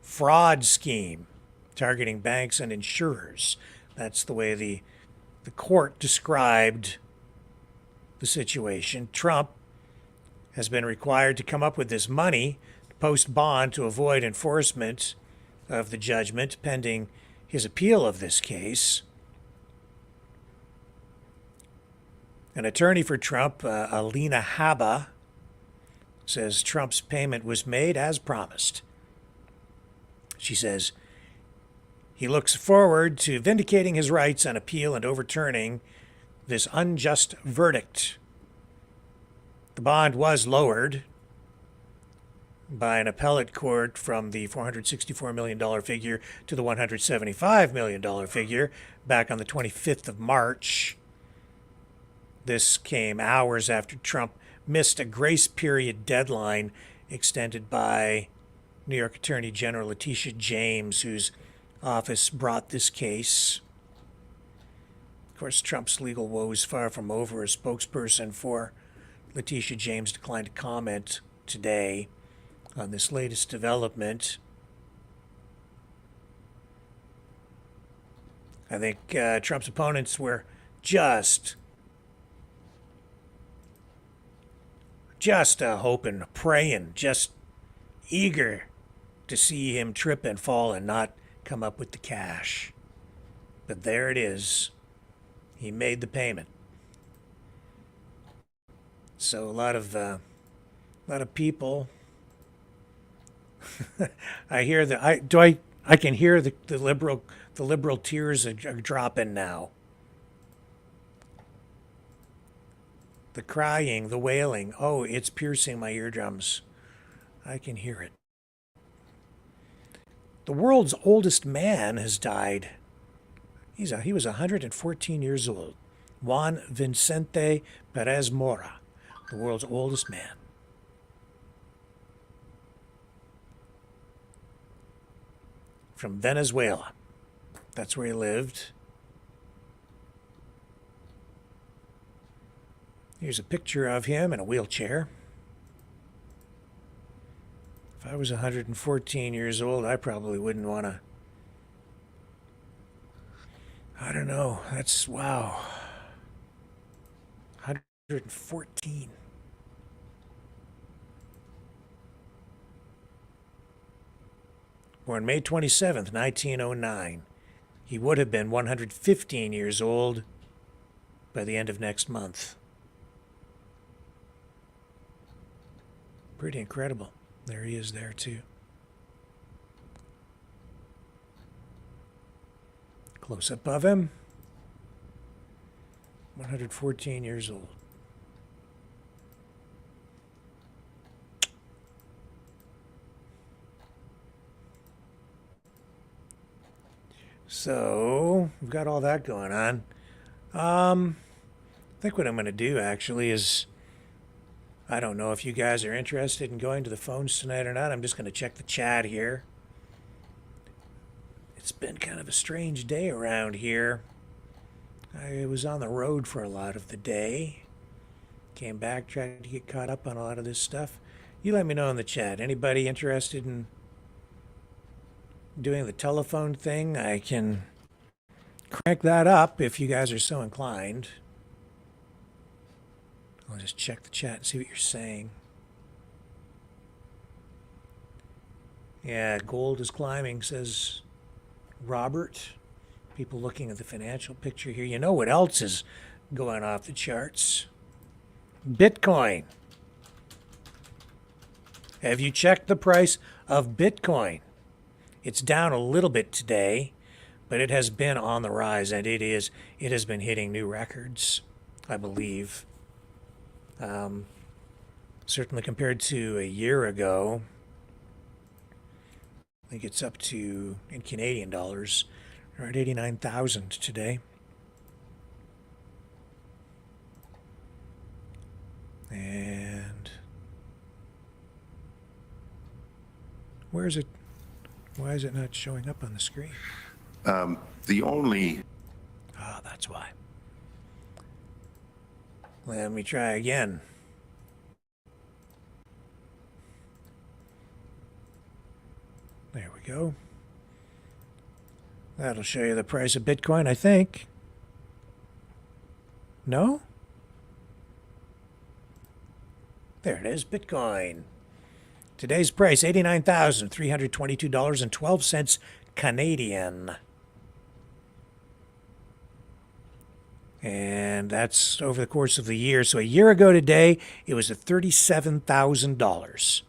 fraud scheme targeting banks and insurers. That's the way the court described the situation. Trump has been required to come up with this money to post bond to avoid enforcement of the judgment pending his appeal of this case. An attorney for Trump, Alina Habba, says Trump's payment was made as promised. She says he looks forward to vindicating his rights on appeal and overturning this unjust verdict. The bond was lowered by an appellate court from the $464 million figure to the $175 million figure back on the 25th of March. This came hours after Trump missed a grace period deadline extended by New York Attorney General Letitia James, whose office brought this case. Of course, Trump's legal woe is far from over. A spokesperson for Letitia James declined to comment today on this latest development. I think Trump's opponents were just hoping, praying, just eager to see him trip and fall and not come up with the cash. But there it is. He made the payment. So a lot of people. I hear I can hear the liberal tears are dropping now. The crying, the wailing. Oh, it's piercing my eardrums. I can hear it. The world's oldest man has died. He was 114 years old. Juan Vicente Perez Mora, the world's oldest man. From Venezuela. That's where he lived. Here's a picture of him in a wheelchair. If I was 114 years old, I probably wouldn't want to. I don't know. That's, wow. 114. Born May 27th, 1909. He would have been 115 years old by the end of next month. Pretty incredible. There he is there, too. Close up of him. 114 years old. So, we've got all that going on. I think what I'm going to do, actually, is... I don't know if you guys are interested in going to the phones tonight or not. I'm just going to check the chat here. It's been kind of a strange day around here. I was on the road for a lot of the day. Came back, tried to get caught up on a lot of this stuff. You let me know in the chat. Anybody interested in doing the telephone thing? I can crank that up if you guys are so inclined. I'll just check the chat and see what you're saying. Yeah, gold is climbing, says Robert. People looking at the financial picture here. You know what else is going off the charts? Bitcoin. Have you checked the price of Bitcoin? It's down a little bit today, but it has been on the rise, and it has been hitting new records, I believe. Certainly compared to a year ago, I think it's up to, in Canadian dollars, around 89,000 today. And where is it? Why is it not showing up on the screen? The only... Ah, that's why. Let me try again. There we go. That'll show you the price of Bitcoin, I think. No? There it is, Bitcoin. Today's price, $89,322.12 Canadian. And that's over the course of the year. So a year ago today, it was at $37,000.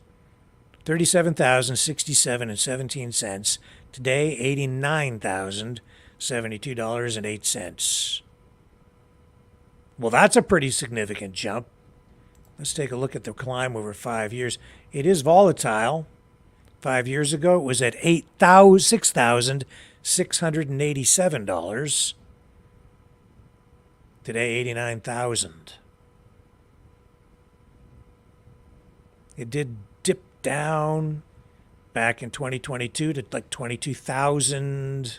$37,067.17. Today, $89,072.08. Well, that's a pretty significant jump. Let's take a look at the climb over 5 years. It is volatile. 5 years ago, it was at $6,687. Today, $89,000. It did dip down back in 2022 to like 22,000.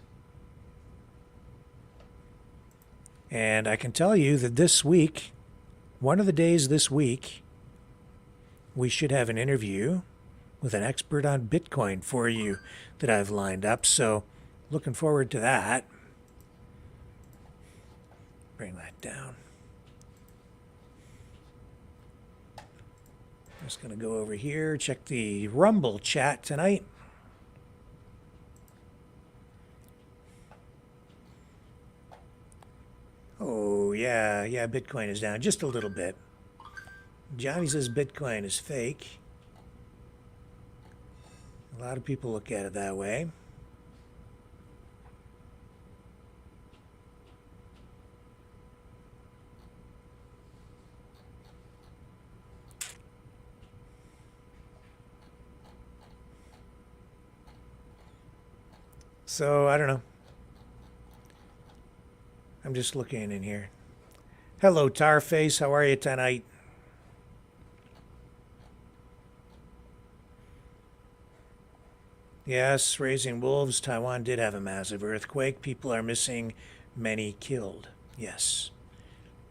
And I can tell you that this week, one of the days this week, we should have an interview with an expert on Bitcoin for you that I've lined up. So looking forward to that. Bring that down. I'm just going to go over here, check the Rumble chat tonight. Oh, yeah, Bitcoin is down just a little bit. Johnny says Bitcoin is fake. A lot of people look at it that way. So, I don't know. I'm just looking in here. Hello, Tarface. How are you tonight? Yes, Raising Wolves. Taiwan did have a massive earthquake. People are missing, many killed. Yes.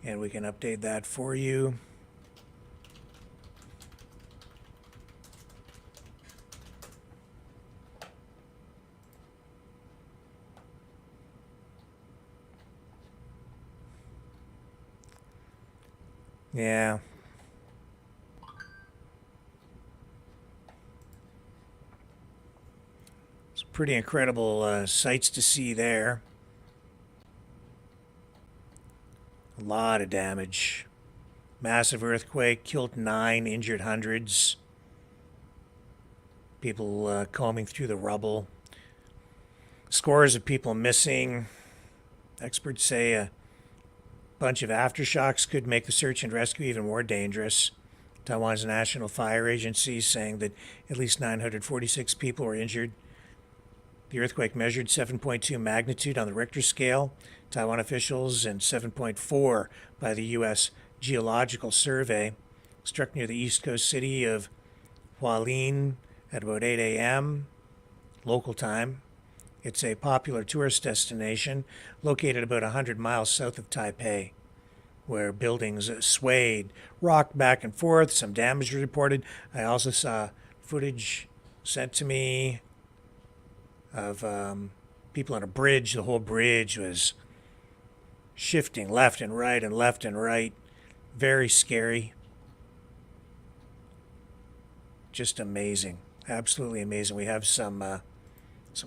And we can update that for you. Yeah. It's pretty incredible sights to see there. A lot of damage. Massive earthquake, killed 9, injured hundreds. People combing through the rubble. Scores of people missing. Experts say a bunch of aftershocks could make the search and rescue even more dangerous. Taiwan's National Fire Agency saying that at least 946 people were injured. The earthquake measured 7.2 magnitude on the Richter scale. Taiwan officials and 7.4 by the U.S. Geological Survey struck near the east coast city of Hualien at about 8 a.m. local time. It's a popular tourist destination located about 100 miles south of Taipei, where buildings swayed, rocked back and forth. Some damage was reported. I also saw footage sent to me of people on a bridge. The whole bridge was shifting left and right and left and right. Very scary. Just amazing. Absolutely amazing. We have some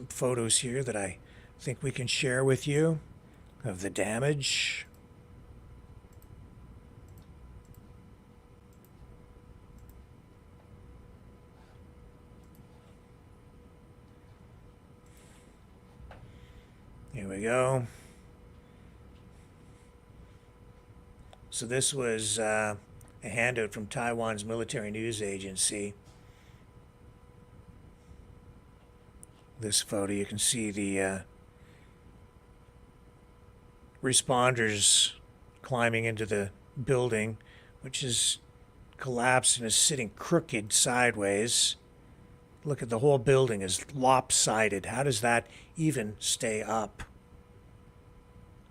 photos here that I think we can share with you of the damage. Here we go. So this was a handout from Taiwan's military news agency. This photo, you can see the responders climbing into the building, which is collapsed and is sitting crooked sideways. Look at the whole building is lopsided. How does that even stay up?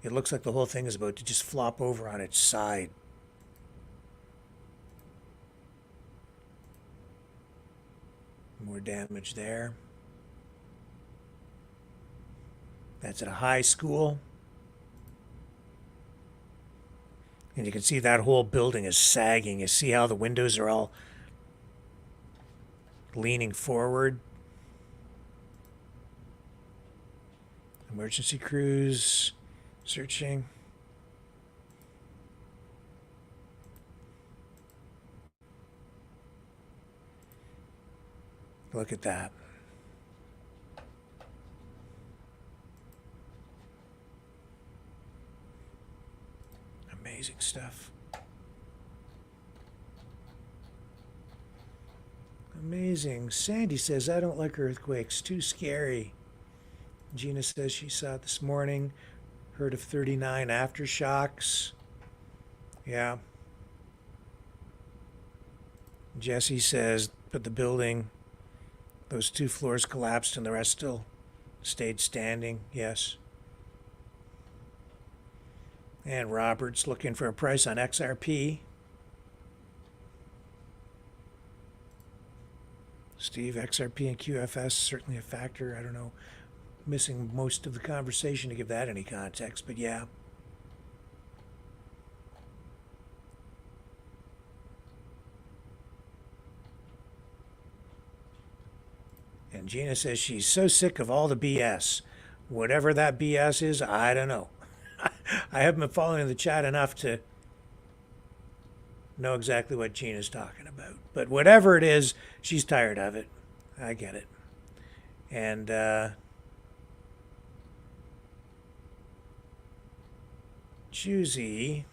It looks like the whole thing is about to just flop over on its side. More damage there. That's at a high school. And you can see that whole building is sagging. You see how the windows are all leaning forward. Emergency crews searching. Look at that. Amazing stuff. Amazing. Sandy says, I don't like earthquakes. Too scary. Gina says she saw it this morning. Heard of 39 aftershocks. Yeah. Jesse says, but the building, those 2 floors collapsed and the rest still stayed standing. Yes. And Robert's looking for a price on XRP. Steve, XRP and QFS certainly a factor. I don't know. Missing most of the conversation to give that any context, but yeah. And Gina says she's so sick of all the BS. Whatever that BS is, I don't know. I haven't been following the chat enough to know exactly what Gina's talking about. But whatever it is, she's tired of it. I get it. And Choosy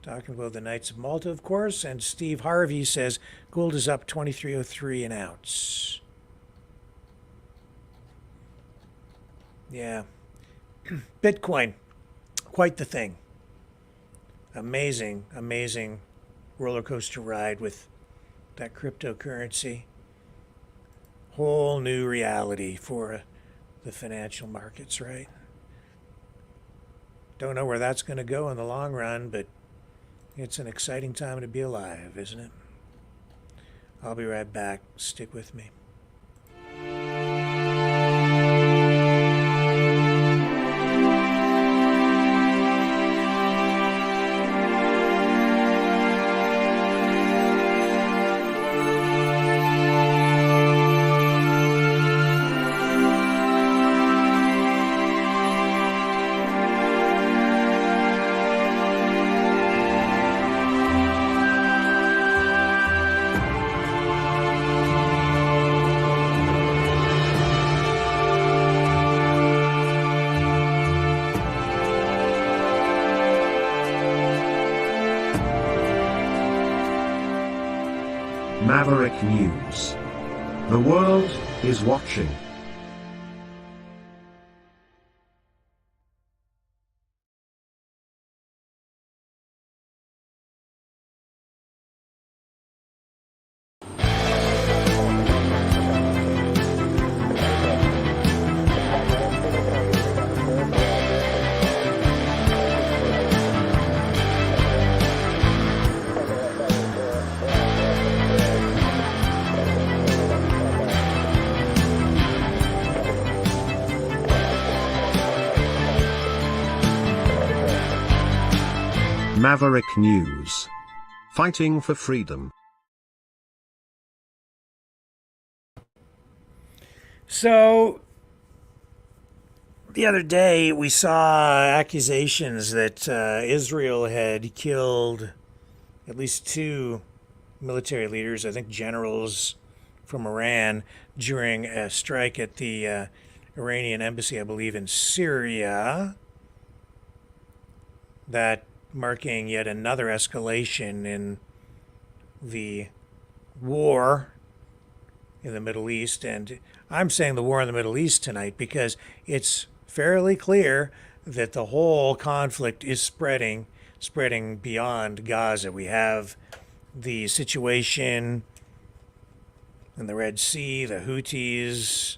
talking about the Knights of Malta, of course. And Steve Harvey says gold is up 23.03 an ounce. Yeah. Bitcoin, quite the thing. Amazing, amazing roller coaster ride with that cryptocurrency. Whole new reality for the financial markets, right? Don't know where that's going to go in the long run, but it's an exciting time to be alive, isn't it? I'll be right back. Stick with me. Maverick News. The world is watching. Maverick News. Fighting for freedom. So, the other day we saw accusations that Israel had killed at least 2 military leaders, I think generals from Iran, during a strike at the Iranian embassy, I believe, in Syria. That marking yet another escalation in the war in the Middle East. And I'm saying the war in the Middle East tonight because it's fairly clear that the whole conflict is spreading beyond Gaza. We have the situation in the Red Sea, the Houthis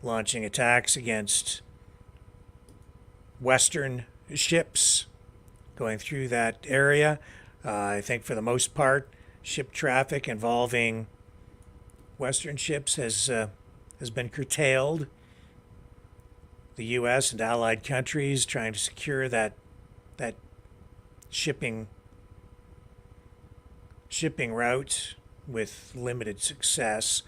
launching attacks against Western ships going through that area. I think for the most part, ship traffic involving Western ships has been curtailed. The U.S. and allied countries trying to secure that shipping route with limited success.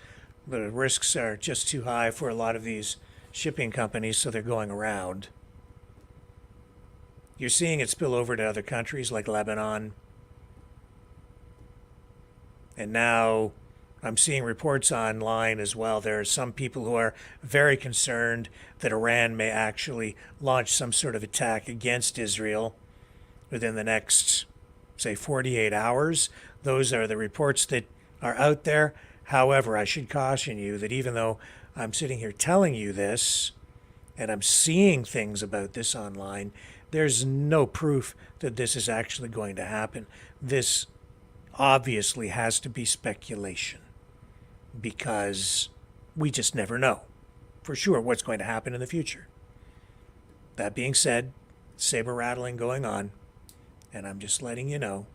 The risks are just too high for a lot of these shipping companies, so they're going around. You're seeing it spill over to other countries like Lebanon, And now I'm seeing reports online as well. There are some people who are very concerned that Iran may actually launch some sort of attack against Israel within the next, say, 48 hours. Those are the reports that are out there. However, I should caution you that even though I'm sitting here telling you this, and I'm seeing things about this online, there's no proof that this is actually going to happen. This obviously has to be speculation, because we just never know for sure what's going to happen in the future. That being said, saber rattling going on, and I'm just letting you know,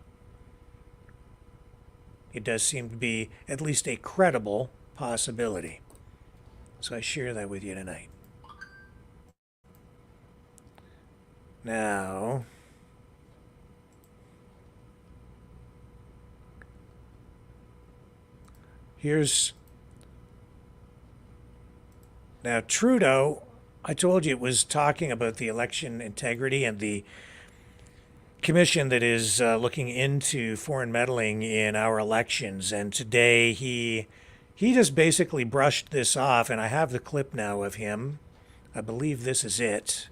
it does seem to be at least a credible possibility. So I share that with you tonight. Now, now Trudeau, I told you it was talking about the election integrity and the commission that is looking into foreign meddling in our elections. And today he just basically brushed this off, and I have the clip now of him. I believe this is it.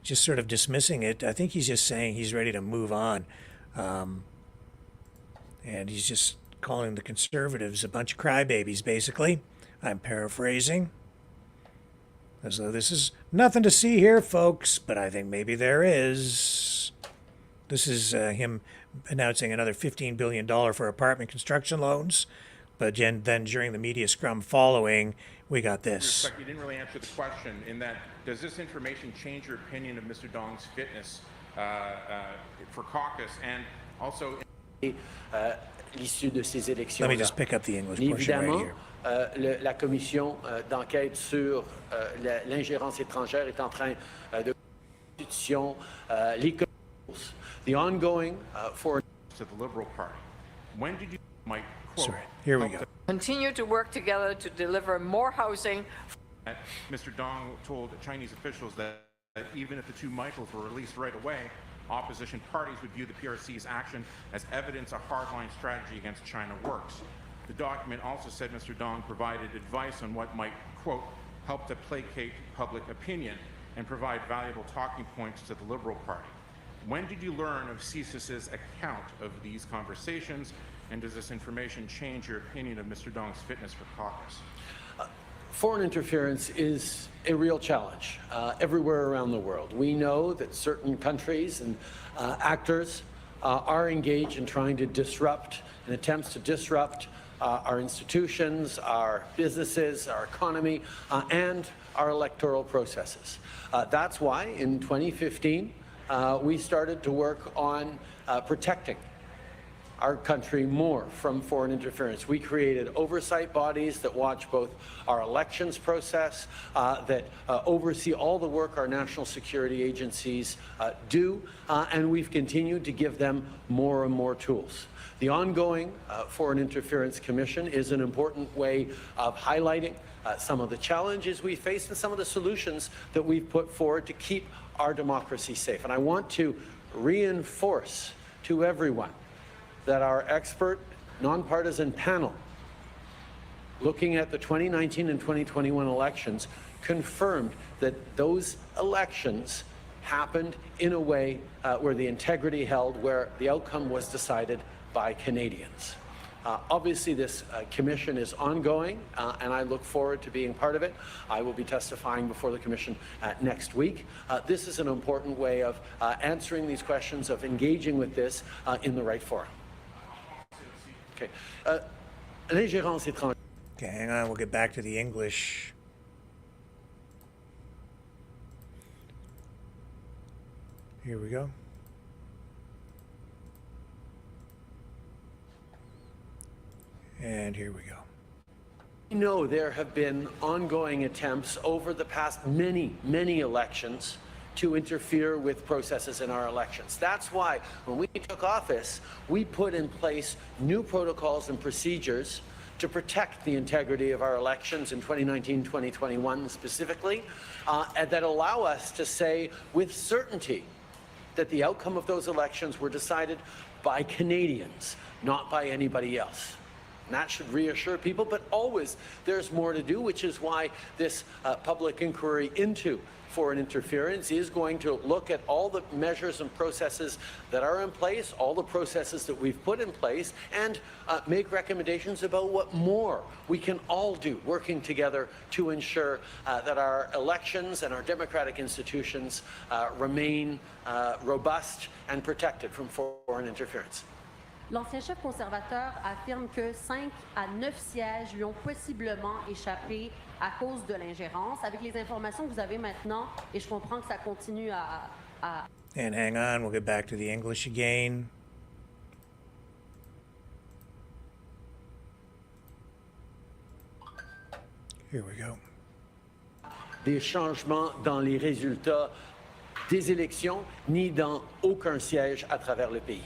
Just sort of dismissing it. I think he's just saying he's ready to move on. And he's just calling the Conservatives a bunch of crybabies, basically. I'm paraphrasing. As though this is nothing to see here, folks, but I think maybe there is. This is him announcing another $15 billion for apartment construction loans. But then during the media scrum following, we got this. You didn't really answer the question in that, does this information change your opinion of Mr. Dong's fitness for caucus? And also... l'issue de ces élections. Let me just pick up the English portion right here. La commission d'enquête sur l'ingérence étrangère est en train de constitution les the ongoing foreign to the Liberal Party. When did you quote? Sorry, here we go. Continue to work together to deliver more housing. Mr. Dong told Chinese officials that even if the two Michaels were released right away, opposition parties would view the PRC's action as evidence a hardline strategy against China works. The document also said Mr. Dong provided advice on what might, quote, help to placate public opinion and provide valuable talking points to the Liberal Party. When did you learn of CSIS's account of these conversations, and does this information change your opinion of Mr. Dong's fitness for caucus? Foreign interference is a real challenge everywhere around the world. We know that certain countries and actors are engaged in trying to disrupt, in attempts to disrupt our institutions, our businesses, our economy, and our electoral processes. That's why in 2015, we started to work on protecting our country more from foreign interference. We created oversight bodies that watch both our elections process, that oversee all the work our national security agencies do, and we've continued to give them more and more tools. The ongoing Foreign Interference Commission is an important way of highlighting some of the challenges we face and some of the solutions that we've put forward to keep our democracy safe. And I want to reinforce to everyone that our expert, nonpartisan panel looking at the 2019 and 2021 elections confirmed that those elections happened in a way where the integrity held, where the outcome was decided by Canadians. Obviously, this commission is ongoing, and I look forward to being part of it. I will be testifying before the commission next week. This is an important way of answering these questions, of engaging with this in the right forum. Okay. L'ingérence étrangère. Okay, hang on, we'll get back to the English. Here we go. And here we go. We know there have been ongoing attempts over the past many elections to interfere with processes in our elections. That's why when we took office, we put in place new protocols and procedures to protect the integrity of our elections in 2019, 2021 specifically, and that allow us to say with certainty that the outcome of those elections were decided by Canadians, not by anybody else. And that should reassure people, but always there's more to do, which is why this public inquiry into foreign interference is going to look at all the measures and processes that are in place, all the processes that we've put in place, and make recommendations about what more we can all do working together to ensure that our elections and our democratic institutions remain robust and protected from foreign interference. L'ancien chef conservateur affirme que 5 à 9 sièges lui ont possiblement échappé à cause de l'ingérence. Avec les informations que vous avez maintenant, et je comprends que ça continue à... And hang on, we'll get back to the English again. Here we go. Des changements dans les résultats des élections, ni dans aucun siège à travers le pays.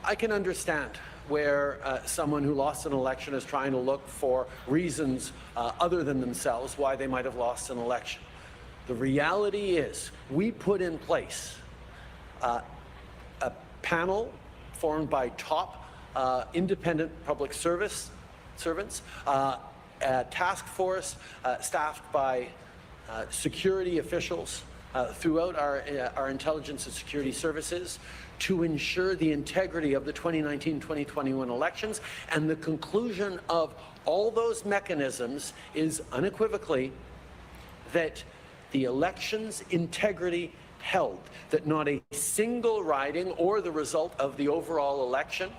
I can understand where someone who lost an election is trying to look for reasons other than themselves why they might have lost an election. The reality is we put in place a panel formed by top independent public servants, a task force staffed by security officials throughout our intelligence and security services to ensure the integrity of the 2019-2021 elections. And the conclusion of all those mechanisms is unequivocally that the elections integrity held, that not a single riding or the result of the overall election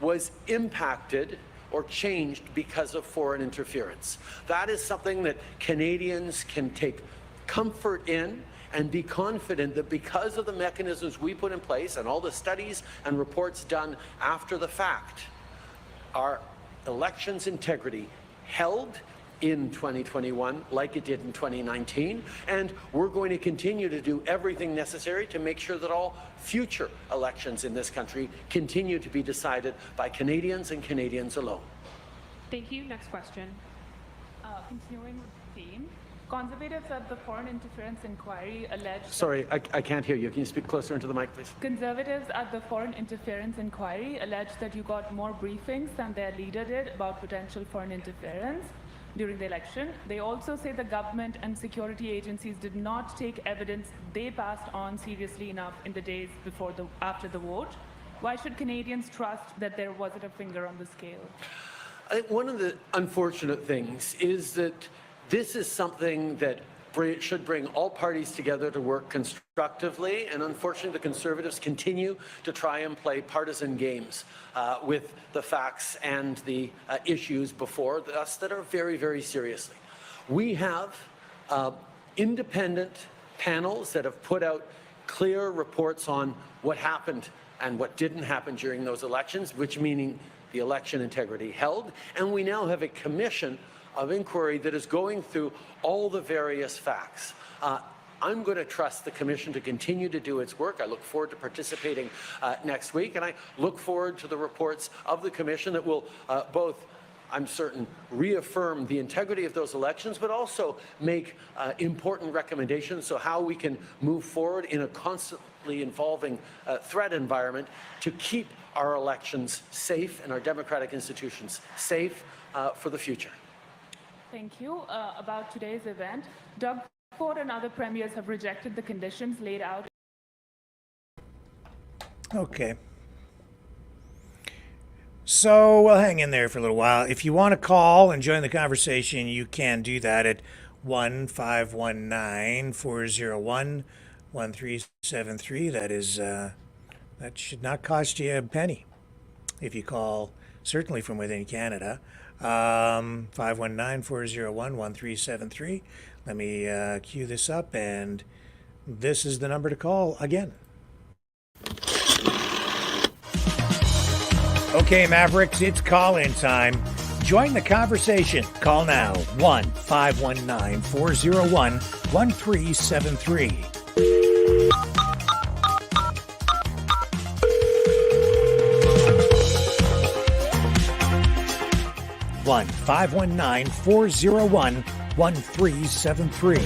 was impacted or changed because of foreign interference. That is something that Canadians can take comfort in and be confident that because of the mechanisms we put in place and all the studies and reports done after the fact, our elections integrity held in 2021 like it did in 2019, and we're going to continue to do everything necessary to make sure that all future elections in this country continue to be decided by Canadians and Canadians alone. Thank you. Next question. Continuing with the theme, conservatives at the foreign interference inquiry alleged... Sorry, I can't hear you. Can you speak closer into the mic, please? Conservatives at the foreign interference inquiry alleged that you got more briefings than their leader did about potential foreign interference during the election. They also say the government and security agencies did not take evidence they passed on seriously enough in the days after the vote. Why should Canadians trust that there wasn't a finger on the scale? I think one of the unfortunate things is that this is something that should bring all parties together to work constructively, and unfortunately the Conservatives continue to try and play partisan games with the facts and the issues before us that are very, very seriously. We have independent panels that have put out clear reports on what happened and what didn't happen during those elections, which meaning the election integrity held, and we now have a commission of inquiry that is going through all the various facts. I'm going to trust the Commission to continue to do its work. I look forward to participating next week, and I look forward to the reports of the Commission that will both, I'm certain, reaffirm the integrity of those elections, but also make important recommendations so how we can move forward in a constantly evolving threat environment to keep our elections safe and our democratic institutions safe for the future. Thank you. About today's event, Doug Ford and other premiers have rejected the conditions laid out. Okay. So we'll hang in there for a little while. If you want to call and join the conversation, you can do that at 1-519-401-1373. That is, that should not cost you a penny if you call, certainly from within Canada. 519-401-1373. Let me cue this up, and this is the number to call again. Okay, Mavericks, it's call-in time. Join the conversation. Call now. 1-519-401-1373. 1-519-401-1373.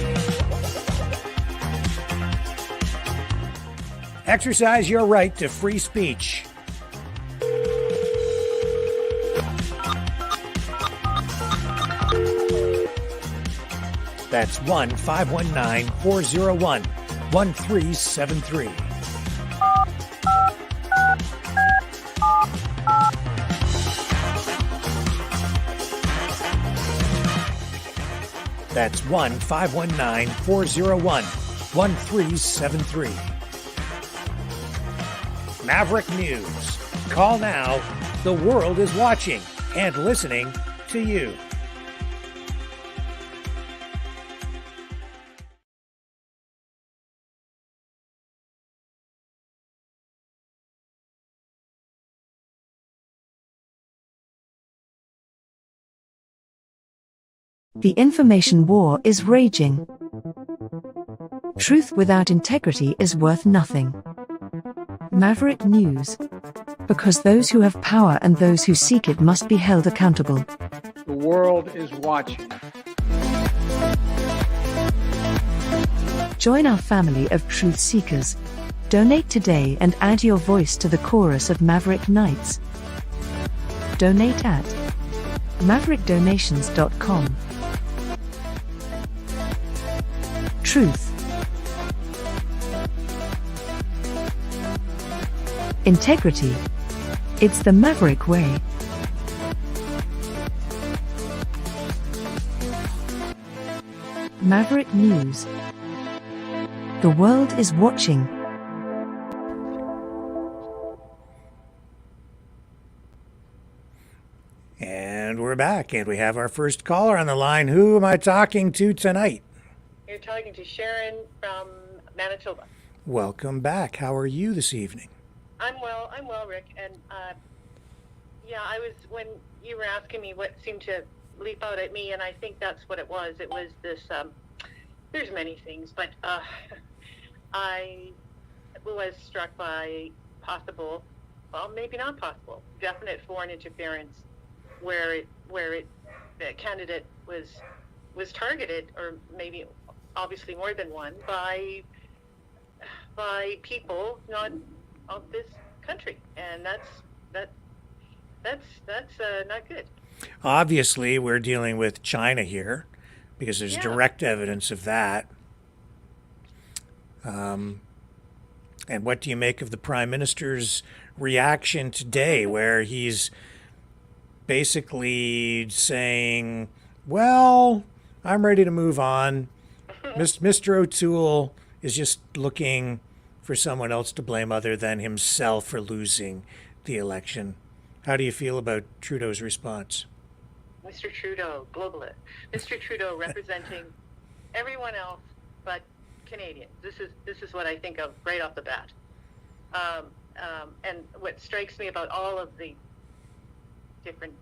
Exercise your right to free speech. That's 1-519-401-1373. That's 1-519-401-1373. Maverick News. Call now. The world is watching and listening to you. The information war is raging. Truth without integrity is worth nothing. Maverick News. Because those who have power and those who seek it must be held accountable. The world is watching. Join our family of truth seekers. Donate today and add your voice to the chorus of Maverick Knights. Donate at maverickdonations.com. Truth. Integrity. It's the Maverick way. Maverick News. The world is watching. And we're back, and we have our first caller on the line. Who am I talking to tonight? You're talking to Sharon from Manitoba. Welcome back. How are you this evening? I'm well, Rick. And when you were asking me what seemed to leap out at me, and I think that's what it was. It was this, there's many things, but I was struck by possible, well, maybe not possible, definite foreign interference where the candidate was targeted, or maybe obviously more than one, by people not of this country, and that's not good. Obviously, we're dealing with China here because there's direct evidence of that. And what do you make of the Prime Minister's reaction today, where he's basically saying, well, I'm ready to move on. Mr. O'Toole is just looking for someone else to blame other than himself for losing the election. How do you feel about Trudeau's response? Mr. Trudeau, globalist. Mr. Trudeau representing everyone else but Canadians. This is what I think of right off the bat. And what strikes me about all of the different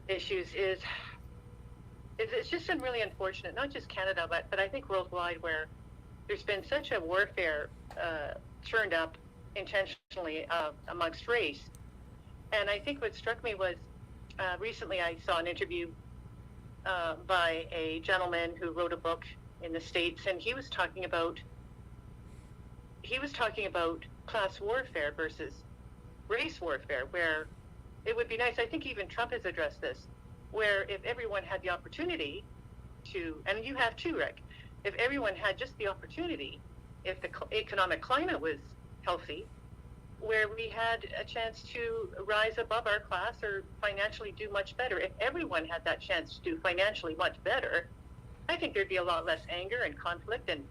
issues is it's just been really unfortunate, not just Canada, but I think worldwide, where there's been such a warfare turned up intentionally amongst race. And I think what struck me was recently I saw an interview by a gentleman who wrote a book in the States, and he was talking about class warfare versus race warfare, where it would be nice, I think even Trump has addressed this, where if everyone had the opportunity to, and you have too, Rick, if everyone had just the opportunity, if the economic climate was healthy, where we had a chance to rise above our class or financially do much better. If everyone had that chance to do financially much better, I think there'd be a lot less anger and conflict and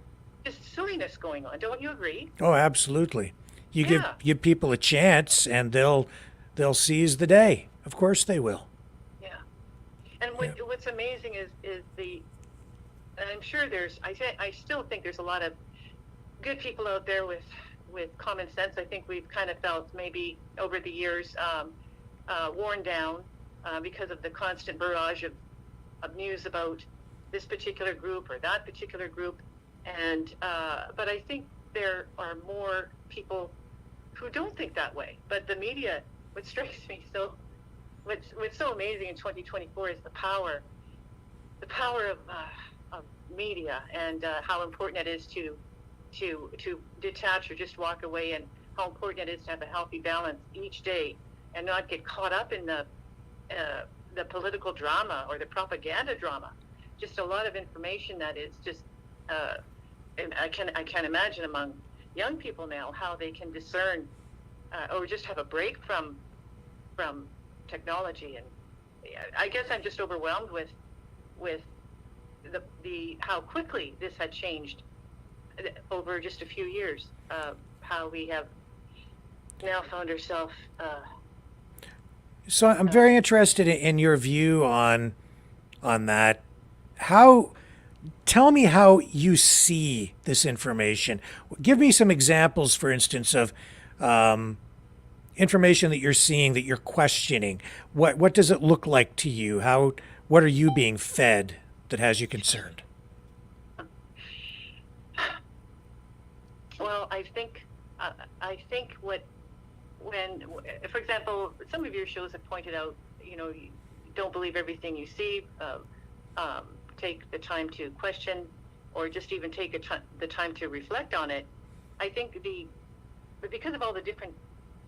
just silliness going on. Don't you agree? Oh, absolutely. You give people a chance, and they'll seize the day. Of course they will. Yeah. And what's amazing is and I'm sure I still think there's a lot of good people out there with common sense. I think we've kind of felt maybe over the years worn down because of the constant barrage of news about this particular group or that particular group. And but I think there are more people who don't think that way. But the media, what strikes me what's so amazing in 2024 is the power of media, and how important it is to to detach or just walk away, and how important it is to have a healthy balance each day and not get caught up in the political drama or the propaganda drama. Just a lot of information that is just, and I can't imagine among young people now how they can discern or just have a break from technology. And I guess I'm just overwhelmed with the how quickly this had changed over just a few years. How we have now found ourselves. So I'm very interested in your view on that. Tell me how you see this information. Give me some examples, for instance, of information that you're seeing that you're questioning. What does it look like to you? What are you being fed that has you concerned? Well, I think when, for example, some of your shows have pointed out, you don't believe everything you see. Take the time to question, or just even take the time to reflect on it. I think because of all the different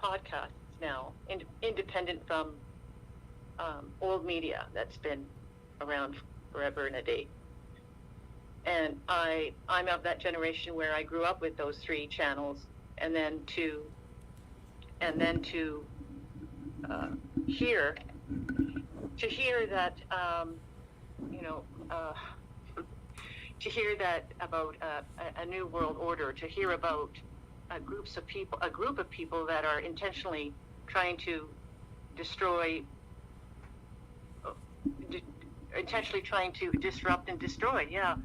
podcasts now, independent from old media that's been around forever and a day. And I'm of that generation where I grew up with those three channels, and then to hear that to hear that about a new world order, to hear about a group of people that are intentionally trying to disrupt and destroy. Yeah.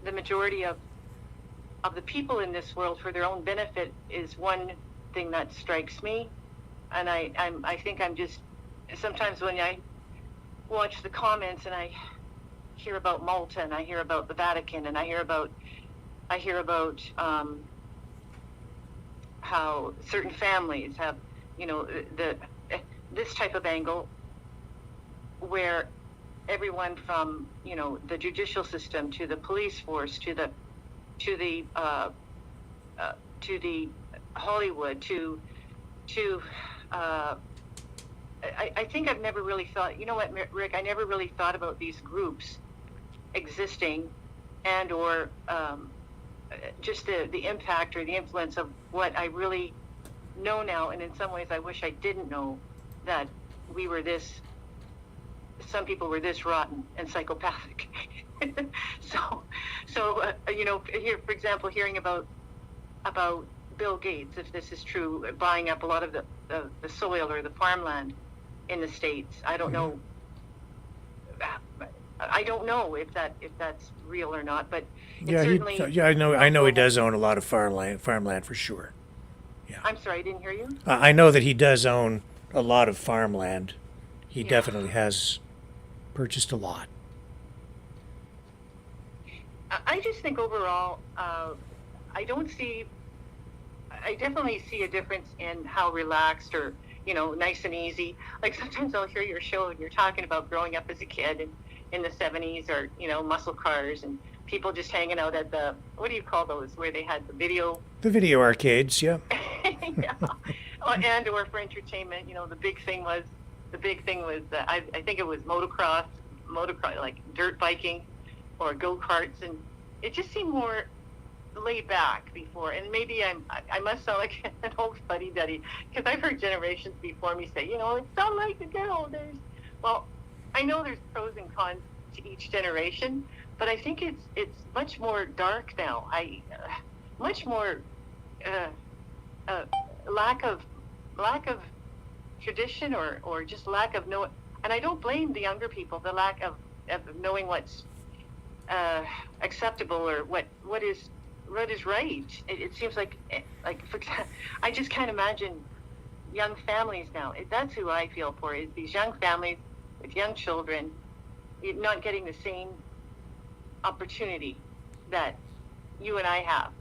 The majority of the people in this world for their own benefit is one thing that strikes me. And I think I'm just, sometimes when I watch the comments and I hear about Malta, and I hear about the Vatican, and I hear about how certain families have, this type of angle where everyone from, the judicial system to the police force to the Hollywood to I think I've never really thought, you know what, Rick, I never really thought about these groups existing and or just the impact or the influence of what I really know now. And in some ways I wish I didn't know that some people were this rotten and psychopathic. So here, for example, hearing about Bill Gates, if this is true, buying up a lot of the soil or the farmland in the States. I don't know. I don't know if that's real or not, but I know he does own a lot of farmland for sure. Yeah. I'm sorry, I didn't hear you. I know that he does own a lot of farmland. He definitely has purchased a lot. I just think overall, I definitely see a difference in how relaxed or, nice and easy. Like sometimes I'll hear your show and you're talking about growing up as a kid in the 70s or, muscle cars and people just hanging out at the, what do you call those, where they had the video? The video arcades, yeah. Yeah. And or for entertainment, the big thing was, I think it was motocross, like dirt biking or go-karts, and it just seemed more laid back before. And maybe I must sound like an old fuddy-duddy, because I've heard generations before me say, it's not like the good old days. Well, I know there's pros and cons to each generation, but I think it's much more dark now. Much more lack of tradition or just lack of know. And I don't blame the younger people, the lack of knowing what's acceptable or what is right. It seems like for example, I just can't imagine young families now. That's who I feel for, is these young families with young children not getting the same opportunity that you and I have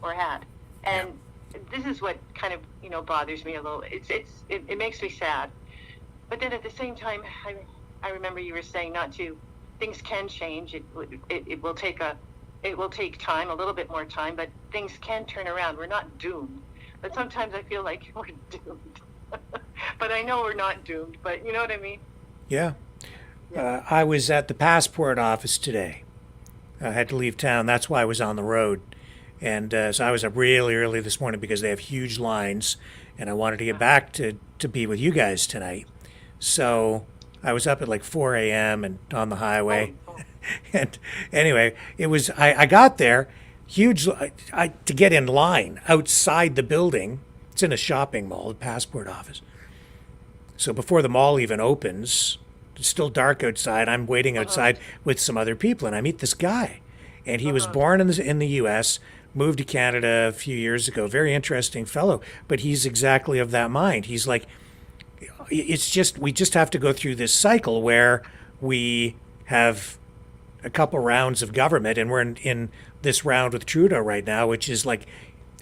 or had. And this is what kind of bothers me a little. It makes me sad. But then at the same time, I remember you were saying things can change. It will take it will take time, a little bit more time, but things can turn around. We're not doomed. But sometimes I feel like we're doomed. But I know we're not doomed, but you know what I mean? Yeah. I was at the passport office today. I had to leave town. That's why I was on the road. And so I was up really early this morning because they have huge lines, and I wanted to get back to be with you guys tonight. So I was up at like 4 a.m. and on the highway. And anyway, it was, I got there, huge, to get in line outside the building. It's in a shopping mall, the passport office. So before the mall even opens, it's still dark outside. I'm waiting outside with some other people, and I meet this guy. And he was born in the U.S., moved to Canada a few years ago. Very interesting fellow, but he's exactly of that mind. He's like, it's just, we just have to go through this cycle where we have a couple rounds of government, and we're in this round with Trudeau right now, which is like,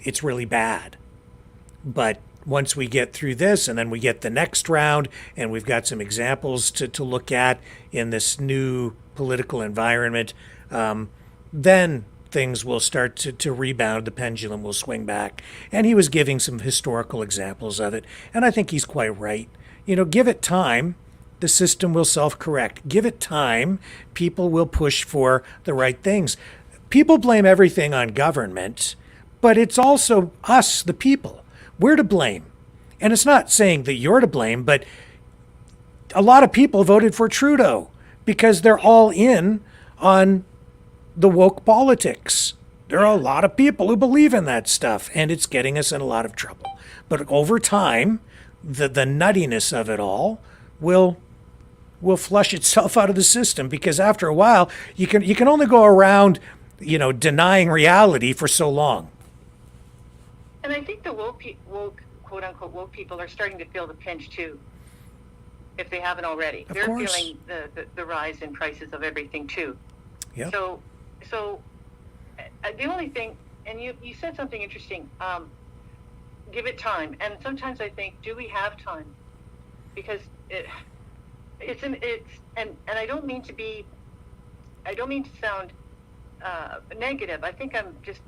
it's really bad. But once we get through this, and then we get the next round, and we've got some examples to look at in this new political environment, then things will start to rebound. The pendulum will swing back. And he was giving some historical examples of it. And I think he's quite right. You know, give it time. The system will self-correct. Give it time. People will push for the right things. People blame everything on government, but it's also us, the people. We're to blame. And it's not saying that you're to blame, but a lot of people voted for Trudeau because they're all in on the woke politics. There are a lot of people who believe in that stuff, and it's getting us in a lot of trouble. But over time, the nuttiness of it all will flush itself out of the system, because after a while, you can only go around, denying reality for so long. And I think the woke, quote unquote, woke people are starting to feel the pinch too, if they haven't already. They're feeling the rise in prices of everything too. Yep. So the only thing, and you said something interesting, give it time. And sometimes I think, do we have time? Because and I don't mean to sound negative. I think I'm just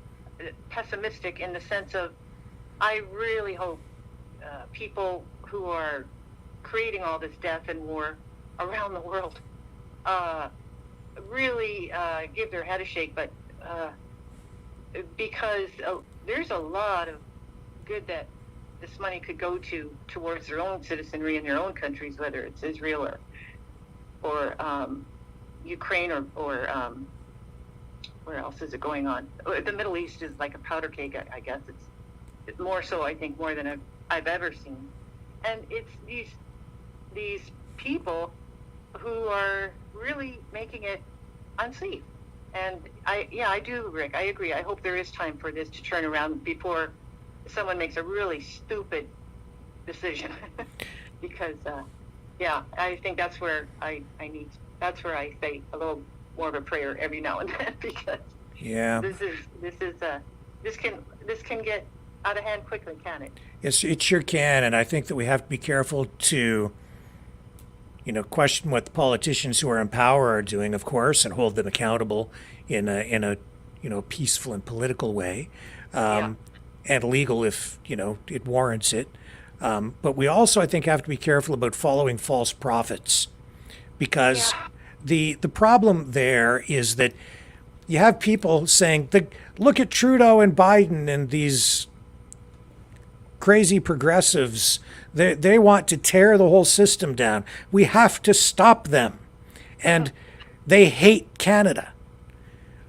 pessimistic in the sense of, I really hope people who are creating all this death and war around the world really give their head a shake, but because there's a lot of good that this money could go towards their own citizenry in their own countries, whether it's Israel or Ukraine or where else is it going on? The Middle East is like a powder keg, I guess. It's more so, I think, more than I've ever seen. And it's these people who are really making it unsafe. And I do, Rick. I agree. I hope there is time for this to turn around before someone makes a really stupid decision. Because, I think that's where that's where I say a little more of a prayer every now and then, because this can get out of hand quickly, can it? Yes, it sure can, and I think that we have to be careful to, question what the politicians who are in power are doing, of course, and hold them accountable in a peaceful and political way, and legal if it warrants it. But we also, I think, have to be careful about following false prophets, because the problem there is that you have people saying, look at Trudeau and Biden and these crazy progressives. They want to tear the whole system down. We have to stop them. And they hate Canada.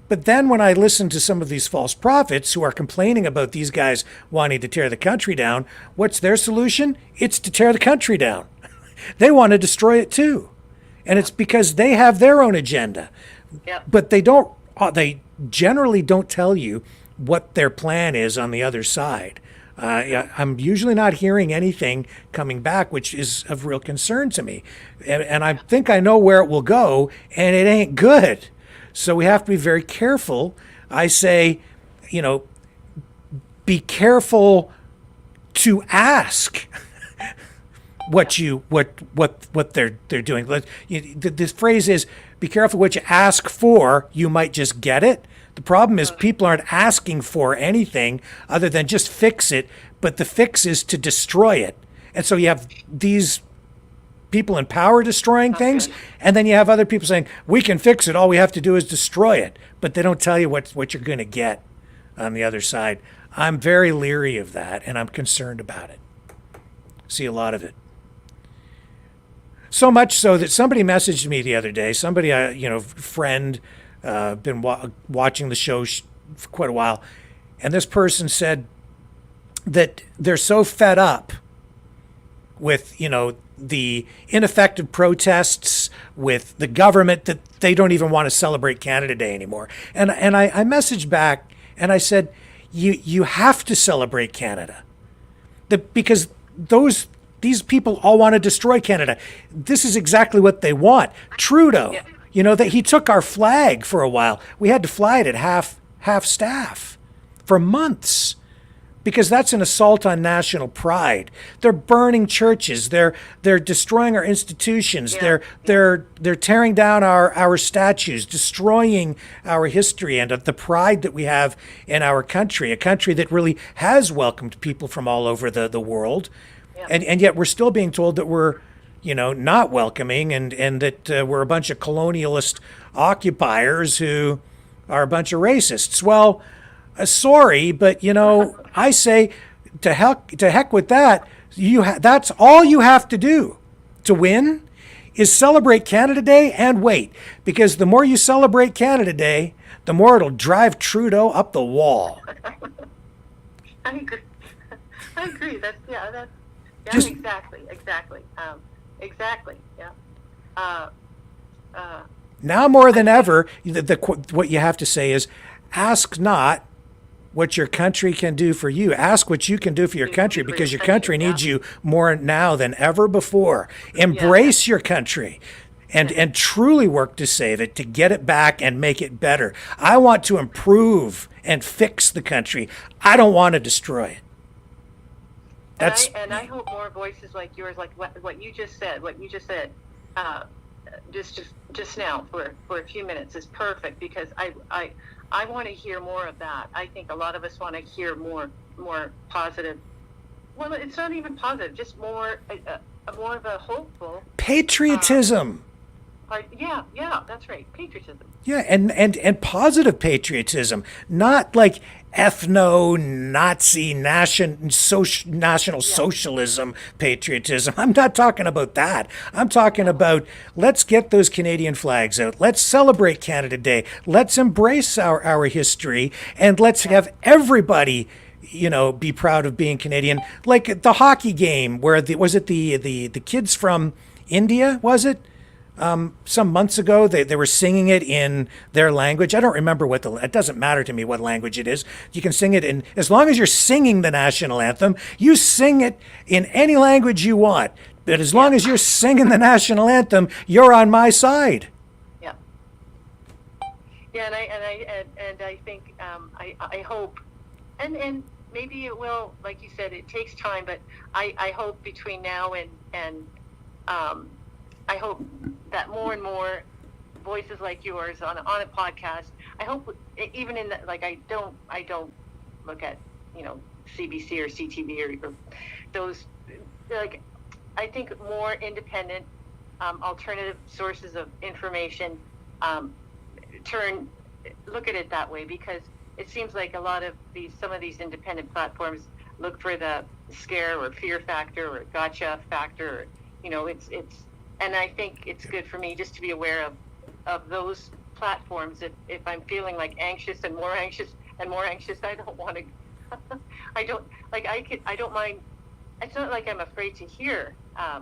But then when I listen to some of these false prophets who are complaining about these guys wanting to tear the country down, what's their solution? It's to tear the country down. They want to destroy it too. And it's because they have their own agenda. Yep. But they generally don't tell you what their plan is on the other side. I'm usually not hearing anything coming back, which is of real concern to me. And I think I know where it will go, and it ain't good. So we have to be very careful. I say, be careful to ask what they're doing. This phrase is, be careful what you ask for, you might just get it. The problem is people aren't asking for anything other than just fix it, but the fix is to destroy it. And so you have these people in power destroying things, and then you have other people saying, we can fix it, all we have to do is destroy it. But they don't tell you what you're going to get on the other side. I'm very leery of that, and I'm concerned about it. See a lot of it. So much so that somebody messaged me the other day, somebody, friend, been watching the show for quite a while, and this person said that they're so fed up with, the ineffective protests, with the government, that they don't even want to celebrate Canada Day anymore. And I messaged back and I said, you have to celebrate Canada, because these people all want to destroy Canada. This is exactly what they want. Trudeau, that he took our flag for a while. We had to fly it at half staff for months, because that's an assault on national pride. They're burning churches. They're destroying our institutions. They're tearing down our statues, destroying our history and the pride that we have in our country, a country that really has welcomed people from all over the world. And yet we're still being told that we're, not welcoming, and that we're a bunch of colonialist occupiers who are a bunch of racists. Well, sorry, but I say to heck with that. That's all you have to do to win, is celebrate Canada Day and wait, because the more you celebrate Canada Day, the more it'll drive Trudeau up the wall. I agree. I agree. That's exactly. Exactly. Yeah. Now more than ever, what you have to say is, ask not what your country can do for you. Ask what you can do for your country, because your country needs you more now than ever before. Embrace your country and truly work to save it, to get it back and make it better. I want to improve and fix the country. I don't want to destroy it. And I hope more voices like yours, like what you just said, just now for a few minutes is perfect, because I want to hear more of that. I think a lot of us want to hear more positive. Well, it's not even positive, just more of a hopeful patriotism. Yeah, that's right, patriotism. Yeah, and positive patriotism, not like ethno-Nazi national socialism patriotism. I'm not talking about that. I'm talking about, let's get those Canadian flags out. Let's celebrate Canada Day. Let's embrace our history, and let's have everybody, be proud of being Canadian. Like the hockey game where the kids from India, was it? Some months ago, they were singing it in their language. I don't remember it doesn't matter to me what language it is. You can sing it as long as you're singing the national anthem, you sing it in any language you want. But as long as you're singing the national anthem, you're on my side. Yeah. Yeah, and I think, I hope, and maybe it will, like you said, it takes time, but I hope between now and I hope that more and more voices like yours on a podcast. I hope even in that, like I don't look at CBC or CTV or those, like I think more independent, alternative sources of information. Look at it that way, because it seems like some of these independent platforms look for the scare or fear factor or gotcha factor. It's and I think it's good for me just to be aware of those platforms. If I'm feeling like anxious and more anxious, I don't want to. I don't mind. It's not like I'm afraid to hear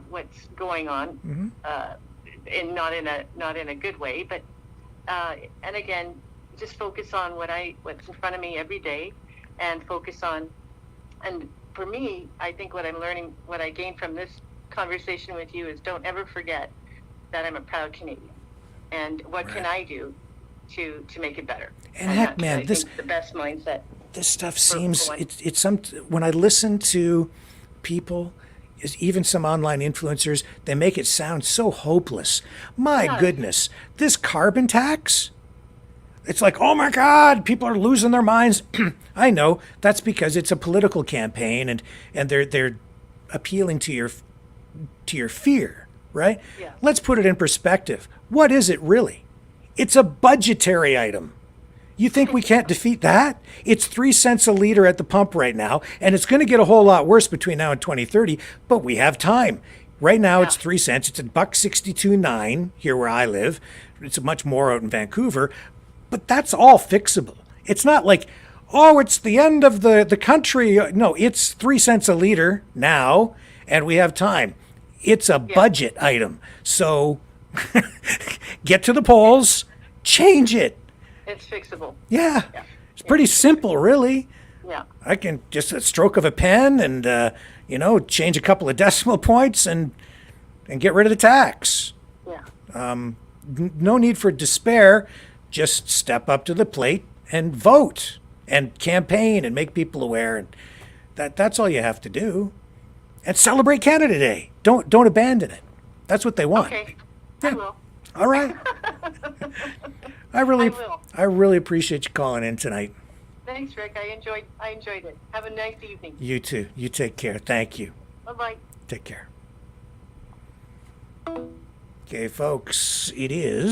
what's going on, and not in a good way. But and again, just focus on what's in front of me every day, and focus on. And for me, I think what I'm learning, what I gained from this conversation with you, is don't ever forget that I'm a proud Canadian, and what can I do to make it better. And heck, man, this the best mindset. This stuff seems when I listen to people, even some online influencers, they make it sound so hopeless. My goodness, this carbon tax, It's like, oh my God, people are losing their minds. I know that's because it's a political campaign, and they're appealing to your fear, right? Yeah. Let's put it in perspective. What is it really? It's a budgetary item. You think we can't defeat that? It's 3 cents a liter at the pump right now, and it's going to get a whole lot worse between now and 2030, but we have time. Right now it's 3 cents. It's $1.62.9 here where I live. It's much more out in Vancouver, but that's all fixable. It's not like, oh, it's the end of the country. No, it's 3 cents a liter now, and we have time. It's a budget item. So get to the polls, change it. It's fixable. Yeah. It's pretty simple, really. Yeah. I can just a stroke of a pen and, change a couple of decimal points and get rid of the tax. Yeah. No need for despair. Just step up to the plate and vote and campaign and make people aware. And that's all you have to do. And celebrate Canada Day. Don't abandon it. That's what they want. Okay. I will. All right. I really appreciate you calling in tonight. Thanks, Rick. I enjoyed it. Have a nice evening. You too. You take care. Thank you. Bye-bye. Take care. Okay, folks, we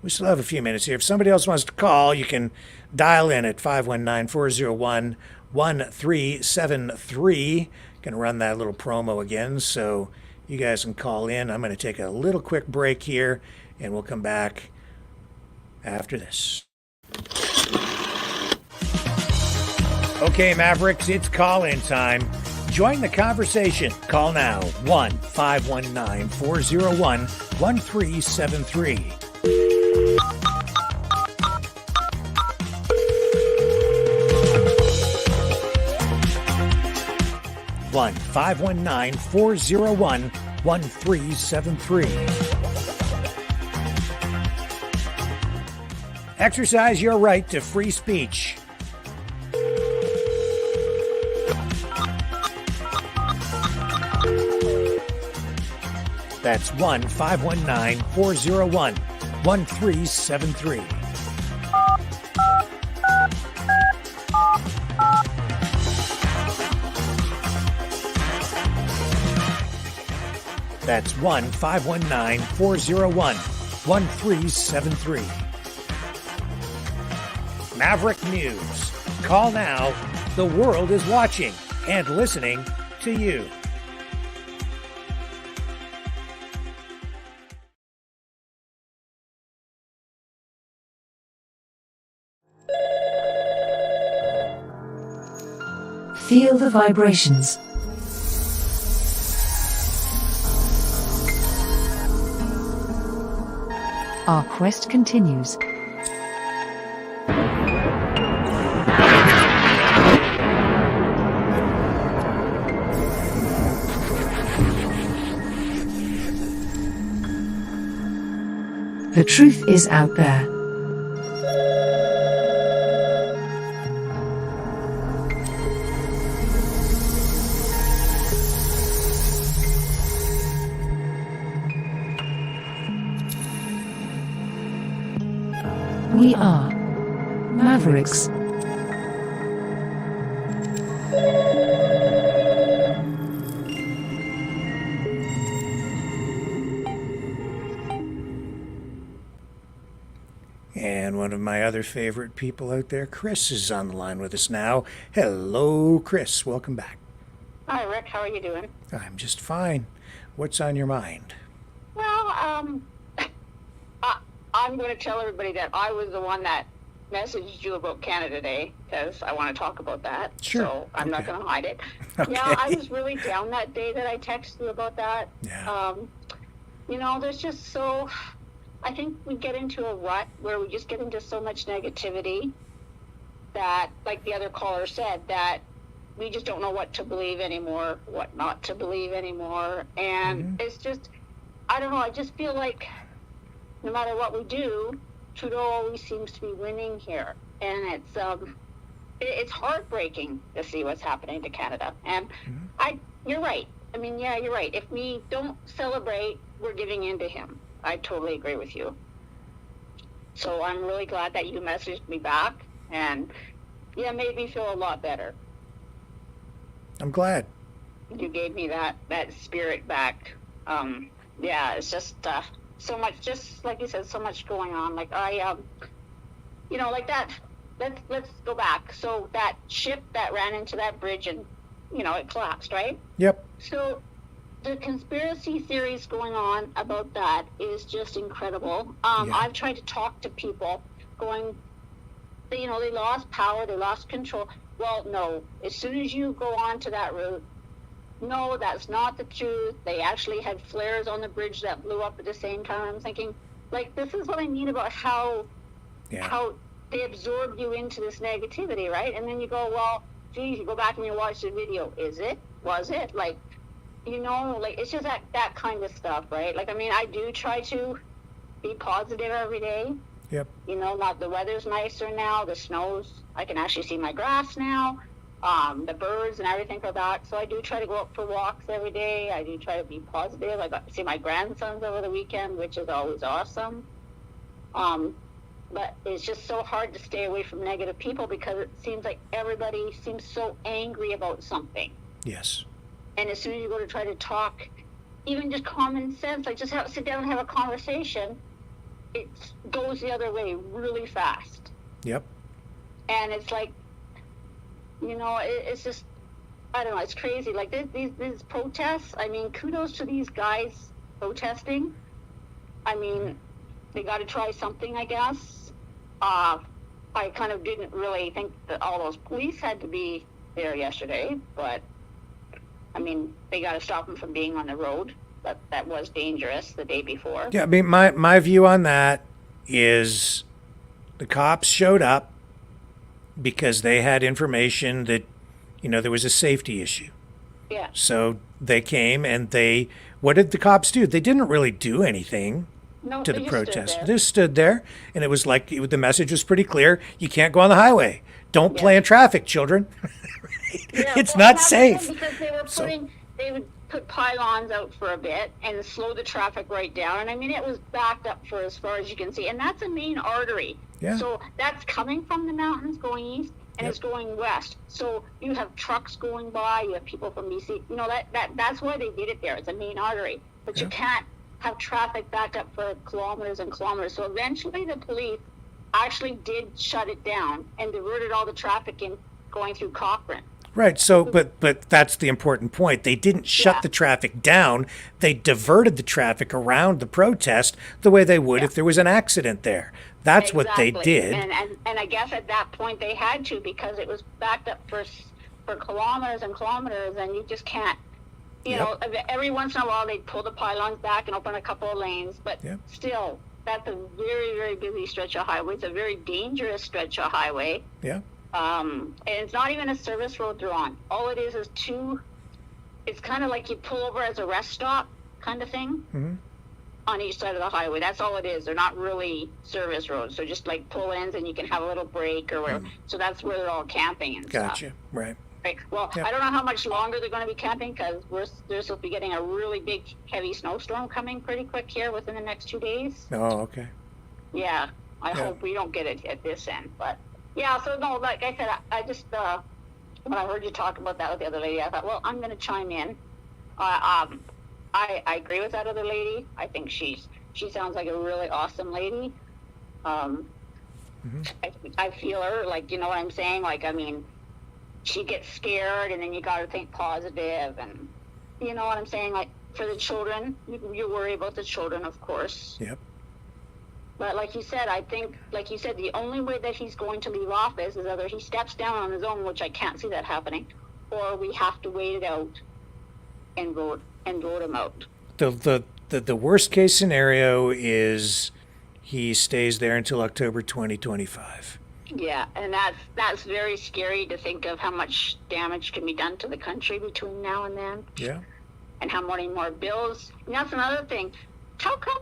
still have a few minutes here. If somebody else wants to call, you can dial in at 519-401-1373. Going to run that little promo again, so you guys can call in. I'm going to take a little quick break here, and we'll come back after this. Okay, Mavericks, it's call-in time. Join the conversation. Call now, 1-519-401-1373. One 519-401-1373. Exercise your right to free speech. That's 1-519-401-1373. That's 1-519-401-1373. Maverick News. Call now. The world is watching and listening to you. Feel the vibrations. Our quest continues. The truth is out there. We are Mavericks. And one of my other favorite people out there, Chris, is on the line with us now. Hello, Chris. Welcome back. Hi, Rick. How are you doing? I'm just fine. What's on your mind? Well, I'm going to tell everybody that I was the one that messaged you about Canada Day because I want to talk about that. Sure. So I'm not going to hide it. Okay. Yeah, I was really down that day that I texted you about that. Yeah. There's just so... I think we get into a rut where we just get into so much negativity that, like the other caller said, that we just don't know what to believe anymore, what not to believe anymore. And it's just, I don't know, I just feel like no matter what we do, Trudeau always seems to be winning here. And it's heartbreaking to see what's happening to Canada. And you're right. I mean, yeah, you're right. If we don't celebrate, we're giving in to him. I totally agree with you. So I'm really glad that you messaged me back, and yeah, it made me feel a lot better. I'm glad. You gave me that spirit back. Yeah, it's just so much, just like you said, so much going on. Like like that. Let's go back. So that ship that ran into that bridge and it collapsed, right? Yep. So the conspiracy theories going on about that is just incredible. I've tried to talk to people going, they lost power, they lost control. Well, no, as soon as you go onto that route, no, that's not the truth. They actually had flares on the bridge that blew up at the same time. I'm thinking, like, this is what I mean about how they absorb you into this negativity, right? And then you go, well, geez, you go back and you watch the video. Is it? Was it? Like, like, it's just that kind of stuff, right? Like, I mean, I do try to be positive every day. Yep. Not the weather's nicer now, the snow's, I can actually see my grass now, the birds and everything like that. So I do try to go up for walks every day. I do try to be positive. I got to see my grandsons over the weekend, which is always awesome. But it's just so hard to stay away from negative people because it seems like everybody seems so angry about something. Yes. And as soon as you go to try to talk, even just common sense, like just sit down and have a conversation, it goes the other way really fast. Yep. And it's like, it's just, I don't know, it's crazy. Like these protests, I mean, kudos to these guys protesting. I mean, they got to try something, I guess. I kind of didn't really think that all those police had to be there yesterday, but I mean, they got to stop them from being on the road. That was dangerous the day before. Yeah, I mean, my view on that is the cops showed up because they had information that, there was a safety issue. Yeah. So they came and what did the cops do? They didn't really do anything to the protest. They just stood there, and it was like the message was pretty clear. You can't go on the highway. Don't play in traffic, children. It's not safe. Because they would put pylons out for a bit and slow the traffic right down. And I mean, it was backed up for as far as you can see. And that's a main artery. Yeah. So that's coming from the mountains going east, and it's going west. So you have trucks going by, you have people from BC. That's why they did it there. It's a main artery. But you can't have traffic backed up for kilometers and kilometers. So eventually the police actually did shut it down and diverted all the traffic in going through Cochrane. Right. So, but that's the important point. They didn't shut the traffic down. They diverted the traffic around the protest the way they would if there was an accident there. That's what they did. And I guess at that point they had to, because it was backed up for kilometers and kilometers, and you just can't. Every once in a while they'd pull the pylons back and open a couple of lanes, but still, that's a very, very busy stretch of highway. It's a very dangerous stretch of highway. Yeah. And it's not even a service road they're on. All it is it's kind of like you pull over as a rest stop kind of thing on each side of the highway. That's all it is. They're not really service roads. They're just like pull-ins, and you can have a little break or whatever. So that's where they're all camping and stuff. Gotcha. Right. Well, I don't know how much longer they're going to be camping, because they're supposed to be getting a really big, heavy snowstorm coming pretty quick here within the next 2 days. Oh, okay. Yeah, I hope we don't get it at this end. But yeah, so no, like I said, I just when I heard you talk about that with the other lady, I thought, well, I'm going to chime in. I agree with that other lady. I think she sounds like a really awesome lady. I feel her, like, you know what I'm saying? Like, I mean, she gets scared, and then you got to think positive, and you know what I'm saying? Like, for the children, you worry about the children, of course. Yep. But like you said, I think, like you said, the only way that he's going to leave office is either he steps down on his own, which I can't see that happening, or we have to wait it out and vote him out. The worst case scenario is he stays there until October 2025. Yeah, and that's very scary to think of how much damage can be done to the country between now and then. Yeah. And how many more bills. And that's another thing. How come,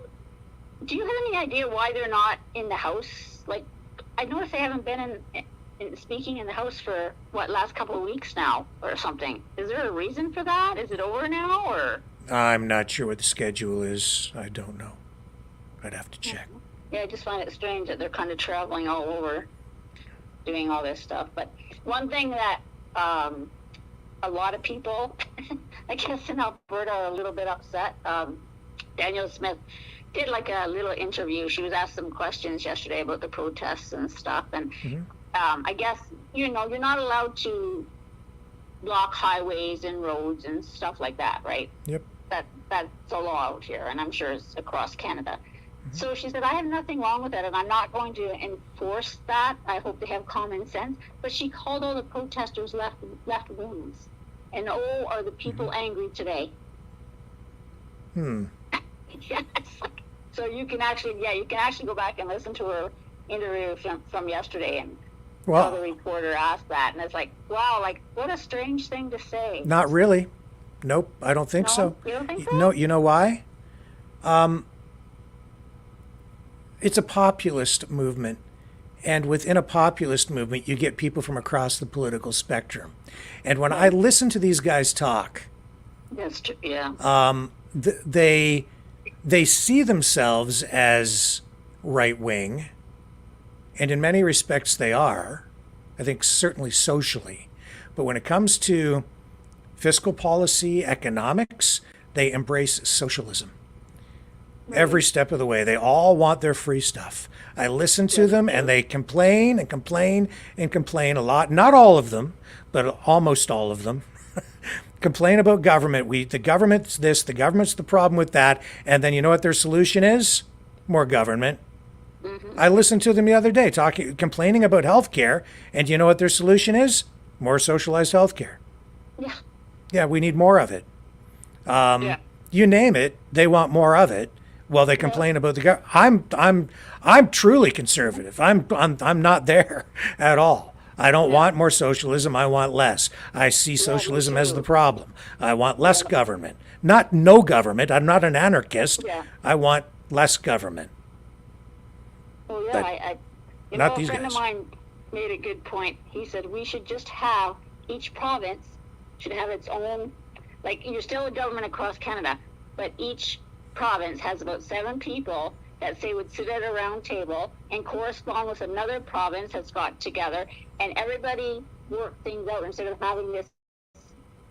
do you have any idea why they're not in the House? Like, I noticed they haven't been in speaking in the House for, last couple of weeks now or something. Is there a reason for that? Is it over now, or? I'm not sure what the schedule is. I don't know. I'd have to check. Yeah, I just find it strange that they're kind of traveling all over doing all this stuff. But one thing that a lot of people, I guess in Alberta, are a little bit upset. Daniel Smith did like a little interview. She was asked some questions yesterday about the protests and stuff. And I guess, you're not allowed to block highways and roads and stuff like that, right? Yep. That's a law out here, and I'm sure it's across Canada. So she said, I have nothing wrong with it, and I'm not going to enforce that. I hope they have common sense. But she called all the protesters left wings. And oh, are the people angry today? Yeah, so you can actually go back and listen to her interview from yesterday, and how the reporter asked that, and it's like, wow, like what a strange thing to say. Not really. Nope, I don't think so. You don't think so? No, you know why? It's a populist movement. And within a populist movement, you get people from across the political spectrum. And when I listen to these guys talk, that's true, yeah. They see themselves as right wing, and in many respects they are. I think certainly socially. But when it comes to fiscal policy, economics, they embrace socialism. Every step of the way. They all want their free stuff. I listen to them, and they complain and complain and complain a lot. Not all of them, but almost all of them. Complain about government. The government's this, the government's the problem with that. And then you know what their solution is? More government. I listened to them the other day complaining about healthcare, and you know what their solution is? More socialized healthcare. Yeah. Yeah, we need more of it. You name it, they want more of it. Well, they complain about the government. I'm truly conservative. I'm not there at all. I don't want more socialism. I want less. I see socialism as the problem. I want less government, not no government. I'm not an anarchist. I want less government. Well, yeah, not a these friend guys. of mine made a good point. He said we should just have, each province should have its own, like you're still a government across Canada, but each province has about 7 people that say would sit at a round table and correspond with another province that's got together, and everybody work things out instead of having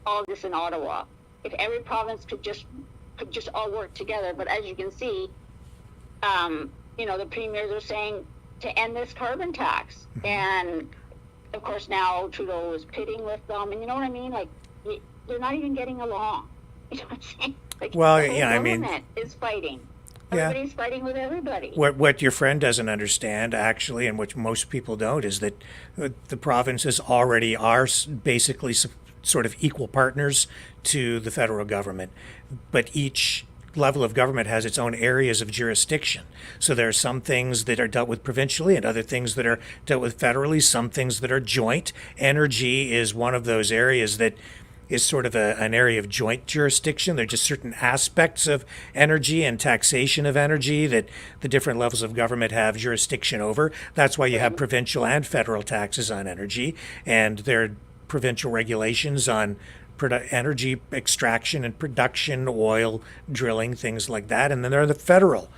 all this in Ottawa. If every province could just all work together. But as you can see, the premiers are saying to end this carbon tax, and of course now Trudeau is pitting with them, and you know what I mean? Like they're not even getting along. You know what I'm saying? Like, Well, the whole yeah, I mean- government is fighting. Yeah. Everybody's fighting with everybody. What your friend doesn't understand, actually, and what most people don't, is that the provinces already are basically sort of equal partners to the federal government, but each level of government has its own areas of jurisdiction. So there are some things that are dealt with provincially and other things that are dealt with federally, some things that are joint. Energy is one of those areas that is sort of an area of joint jurisdiction. There are just certain aspects of energy and taxation of energy that the different levels of government have jurisdiction over. That's why you have provincial and federal taxes on energy, and there are provincial regulations on energy extraction and production, oil drilling, things like that. And then there are the federal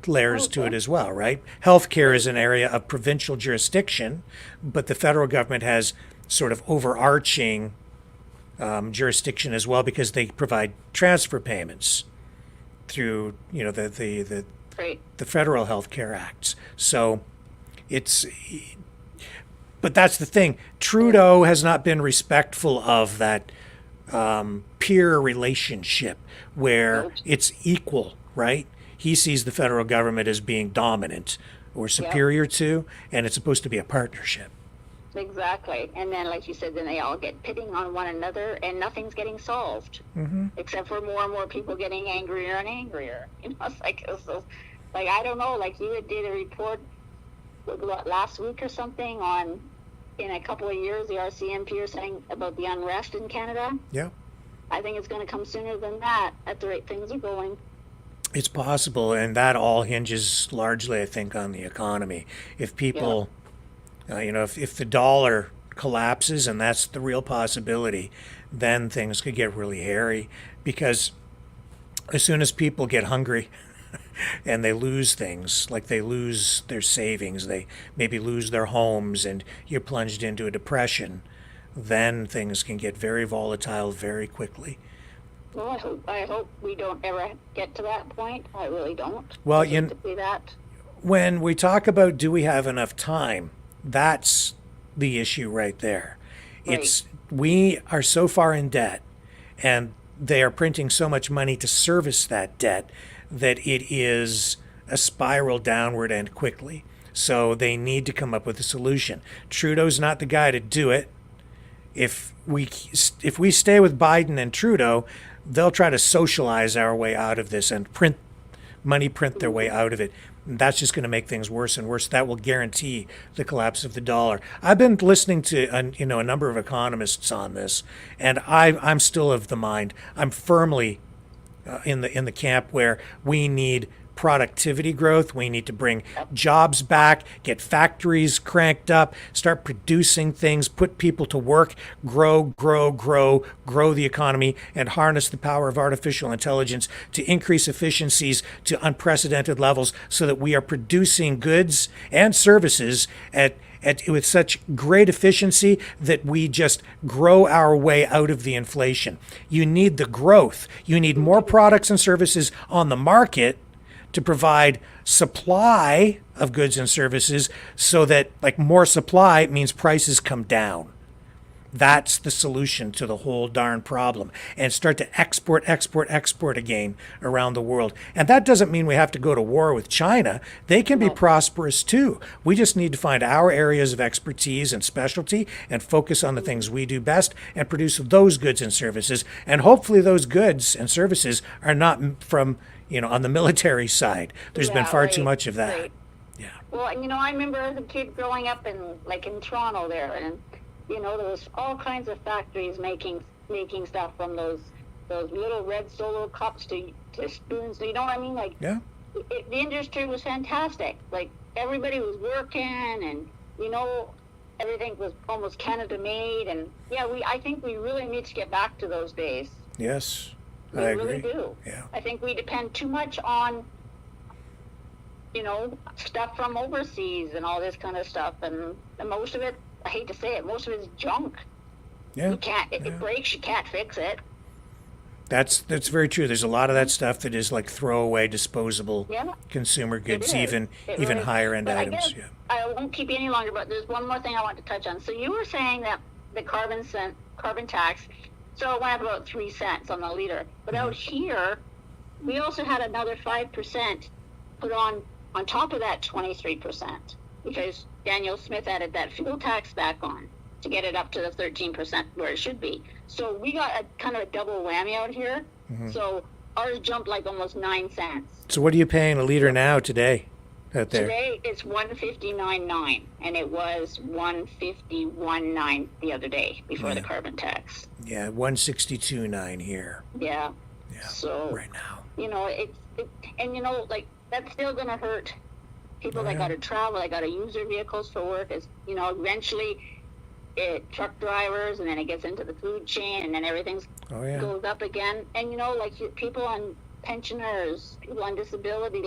layers to it as well, right? Healthcare is an area of provincial jurisdiction, but the federal government has sort of overarching jurisdiction as well, because they provide transfer payments through the federal health care acts. So but that's the thing. Trudeau has not been respectful of that peer relationship where it's equal, right? He sees the federal government as being dominant or superior to, and it's supposed to be a partnership. Exactly. And then, like you said, then they all get pitting on one another, and nothing's getting solved, except for more and more people getting angrier and angrier. It's like I don't know. Like you did a report last week or something on, in a couple of years, the RCMP are saying about the unrest in Canada. Yeah. I think it's going to come sooner than that at the rate things are going. It's possible, and that all hinges largely, I think, on the economy. If people, if the dollar collapses, and that's the real possibility, then things could get really hairy, because as soon as people get hungry, and they lose things, like they lose their savings, they maybe lose their homes, and you're plunged into a depression, then things can get very volatile very quickly. Well, I hope we don't ever get to that point. I really don't. Well, I hate to see that. when we talk about do we have enough time, that's the issue right there. It's we are so far in debt, and they are printing so much money to service that debt that it is a spiral downward and quickly. So they need to come up with a solution. Trudeau's not the guy to do it. If we stay with Biden and Trudeau, they'll try to socialize our way out of this and print their way out of it. And that's just going to make things worse and worse. That will guarantee the collapse of the dollar. I've been listening to a number of economists on this, and I'm still of the mind. I'm firmly in the camp where we need productivity growth. We need to bring jobs back, get factories cranked up, start producing things, put people to work, grow the economy, and harness the power of artificial intelligence to increase efficiencies to unprecedented levels so that we are producing goods and services with such great efficiency that we just grow our way out of the inflation. You need the growth. You need more products and services on the market to provide supply of goods and services so that, like, more supply means prices come down. That's the solution to the whole darn problem. And start to export again around the world. And that doesn't mean we have to go to war with China. They can be prosperous too. We just need to find our areas of expertise and specialty and focus on the things we do best and produce those goods and services. And hopefully those goods and services are not from, on the military side. There's been far too much of that. Right. Yeah. Well, I remember as a kid growing up in Toronto there, and there was all kinds of factories making stuff from those little red Solo cups to spoons. You know what I mean? Yeah. The industry was fantastic. Like, everybody was working, and everything was almost Canada made. And I think we really need to get back to those days. Yes. We I really agree. do. Yeah. I think we depend too much on, stuff from overseas and all this kind of stuff. And most of it, I hate to say it, most of it is junk. Yeah. You can't, it breaks, you can't fix it. That's very true. There's a lot of that stuff that is like throwaway, disposable consumer goods, even higher end items. I won't keep you any longer, but there's one more thing I want to touch on. So you were saying that the carbon tax, so it went up about 3 cents on the liter. But out here, we also had another 5% put on top of that 23%, because Daniel Smith added that fuel tax back on to get it up to the 13% where it should be. So we got a kind of a double whammy out here. So ours jumped like almost 9 cents. So what are you paying a liter now today out there? Today it's 159.9, and it was 151.9 the other day before the carbon tax. Yeah, 162.9 here. Yeah. So right now, that's still gonna hurt people that got to travel, that got to use their vehicles for work. Is eventually truck drivers, and then it gets into the food chain, and then everything goes up again. And people on pensioners, people on disability,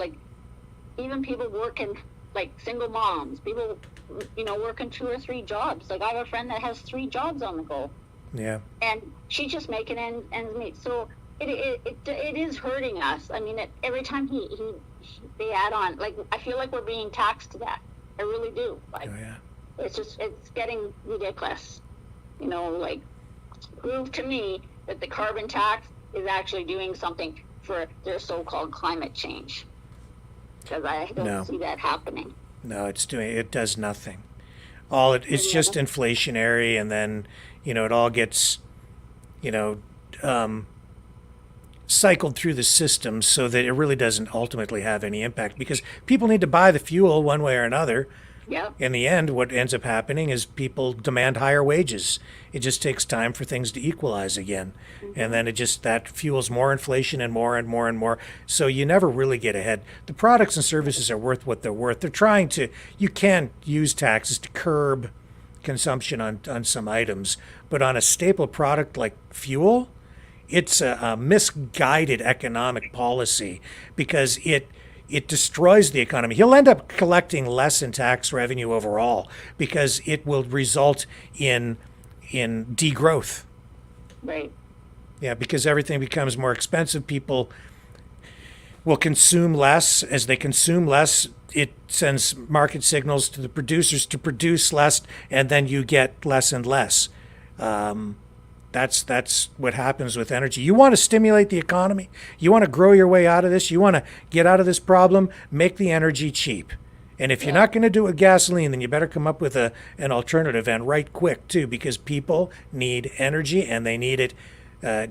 even people working, like single moms, people working 2 or 3 jobs. Like, I have a friend that has 3 jobs on the go. Yeah. And she's just making ends meet. So it is hurting us. I mean, every time they add on, I feel like we're being taxed to that. I really do. It's getting ridiculous. Prove to me that the carbon tax is actually doing something for their so-called climate change. Because I don't see that happening. No, it does nothing. It's just inflationary, and then, it all gets, cycled through the system so that it really doesn't ultimately have any impact, because people need to buy the fuel one way or another. Yeah. In the end, what ends up happening is people demand higher wages. It just takes time for things to equalize again. And then that fuels more inflation and more and more and more. So you never really get ahead. The products and services are worth what they're worth. You can use taxes to curb consumption on some items, but on a staple product like fuel, it's a misguided economic policy, because it destroys the economy. He'll end up collecting less in tax revenue overall because it will result in degrowth. Right. Yeah, because everything becomes more expensive. People will consume less. As they consume less, it sends market signals to the producers to produce less, and then you get less and less. That's what happens with energy. You want to stimulate the economy. You want to grow your way out of this. You want to get out of this problem. Make the energy cheap. And if you're not going to do it with gasoline, then you better come up with an alternative, and right quick too, because people need energy and they need it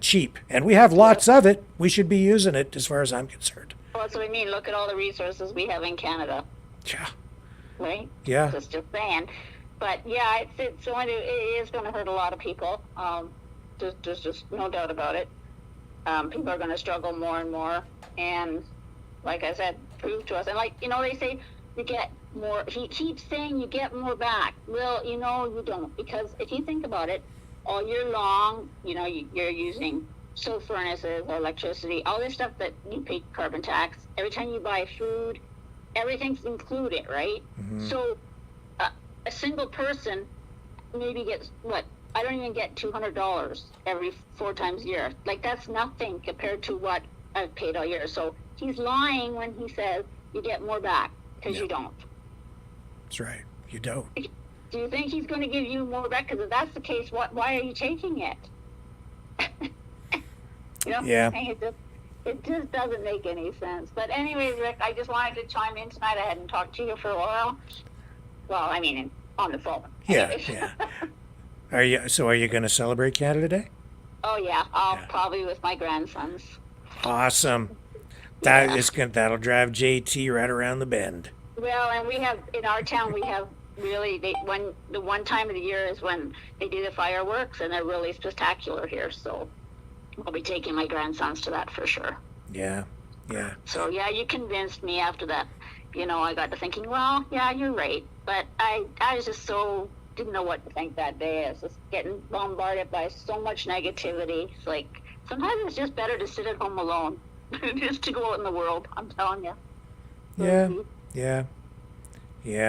cheap. And we have lots of it. We should be using it, as far as I'm concerned. Well, that's what I mean. Look at all the resources we have in Canada. Yeah. Right? Yeah. Just saying. But yeah, it is going to hurt a lot of people. There's just no doubt about it. People are going to struggle more and more. And like I said, prove to us. And like, they say you get more. He keeps saying you get more back. Well, you don't. Because if you think about it, all year long, you're using stove furnaces, electricity, all this stuff that you pay carbon tax. Every time you buy food, everything's included, right? Mm-hmm. So a single person maybe gets what? I don't even get $200 every 4 times a year. Like, that's nothing compared to what I've paid all year. So he's lying when he says you get more back, because you don't. That's right. You don't. Do you think he's going to give you more back? Because if that's the case, why are you taking it? Yeah. It just doesn't make any sense. But anyways, Rick, I just wanted to chime in tonight. I hadn't talked to you for a while. Well, I mean, on the phone. Yeah. Are you going to celebrate Canada Day? Oh yeah, I'll probably with my grandsons. Awesome. That'll drive JT right around the bend. Well, and we have in our town really the one time of the year is when they do the fireworks, and they're really spectacular here. So I'll be taking my grandsons to that for sure. Yeah. So yeah, you convinced me after that. I got to thinking, well, yeah, you're right. But I was just didn't know what to think that day. I was just getting bombarded by so much negativity. It's like, sometimes it's just better to sit at home alone just to go out in the world. I'm telling you. Yeah.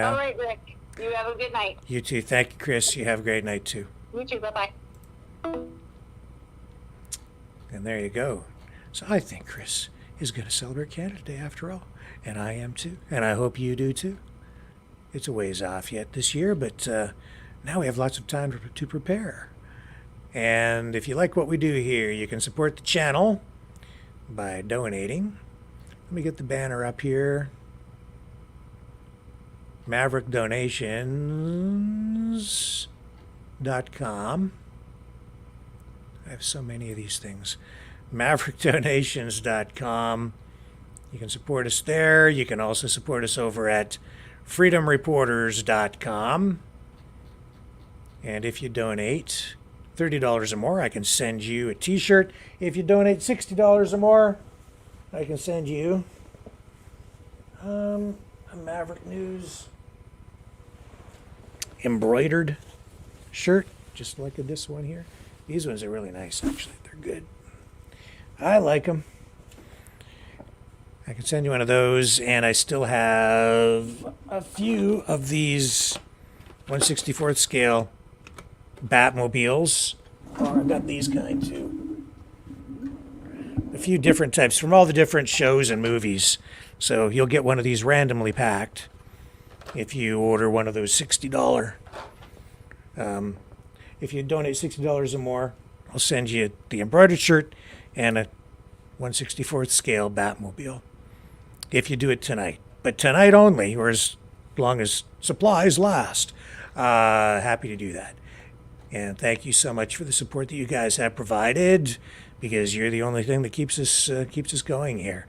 All right, Rick. You have a good night. You too. Thank you, Chris. You have a great night too. You too. Bye-bye. And there you go. So I think Chris is going to celebrate Canada Day after all. And I am too. And I hope you do too. It's a ways off yet this year, but now we have lots of time to prepare. And if you like what we do here, you can support the channel by donating. Let me get the banner up here. MaverickDonations.com. I have so many of these things. MaverickDonations.com. You can support us there. You can also support us over at freedomreporters.com. And if you donate $30 or more, I can send you a t-shirt. If you donate $60 or more, I can send you a Maverick News embroidered shirt, just like this one here. These ones are really nice, actually. They're good. I like them. I can send you one of those, and I still have a few of these 1/64th scale Batmobiles. Oh, I've got these kind too. A few different types from all the different shows and movies. So you'll get one of these randomly packed if you order one of those $60. If you donate $60 or more, I'll send you the embroidered shirt and a 1/64th scale Batmobile. If you do it tonight. But tonight only, or as long as supplies last. Happy to do that. And thank you so much for the support that you guys have provided, because you're the only thing that keeps us going here.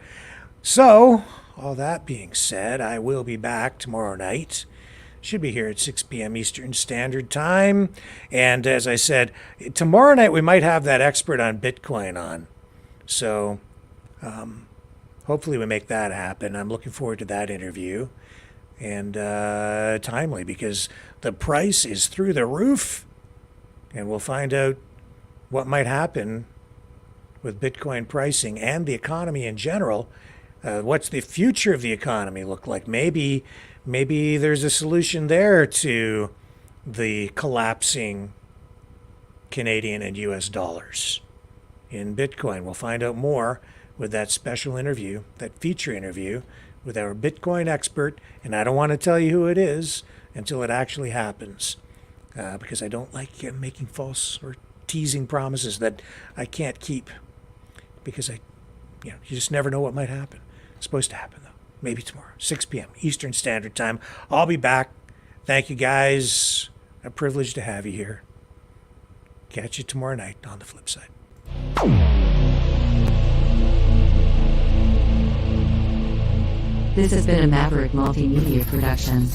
So, all that being said, I will be back tomorrow night. Should be here at 6 p.m. Eastern Standard Time. And as I said, tomorrow night we might have that expert on Bitcoin on. So, hopefully we make that happen. I'm looking forward to that interview. And timely, because the price is through the roof. And we'll find out what might happen with Bitcoin pricing and the economy in general What's the future of the economy look like? Maybe there's a solution there to the collapsing Canadian and US dollars in Bitcoin. We'll find out more with that special interview, that feature interview with our Bitcoin expert. And I don't want to tell you who it is until it actually happens, because I don't like making false or teasing promises that I can't keep, because you just never know what might happen. It's supposed to happen, though. Maybe tomorrow, 6 p.m. Eastern Standard Time. I'll be back. Thank you, guys. A privilege to have you here. Catch you tomorrow night on the flip side. This has been a Maverick Multimedia production.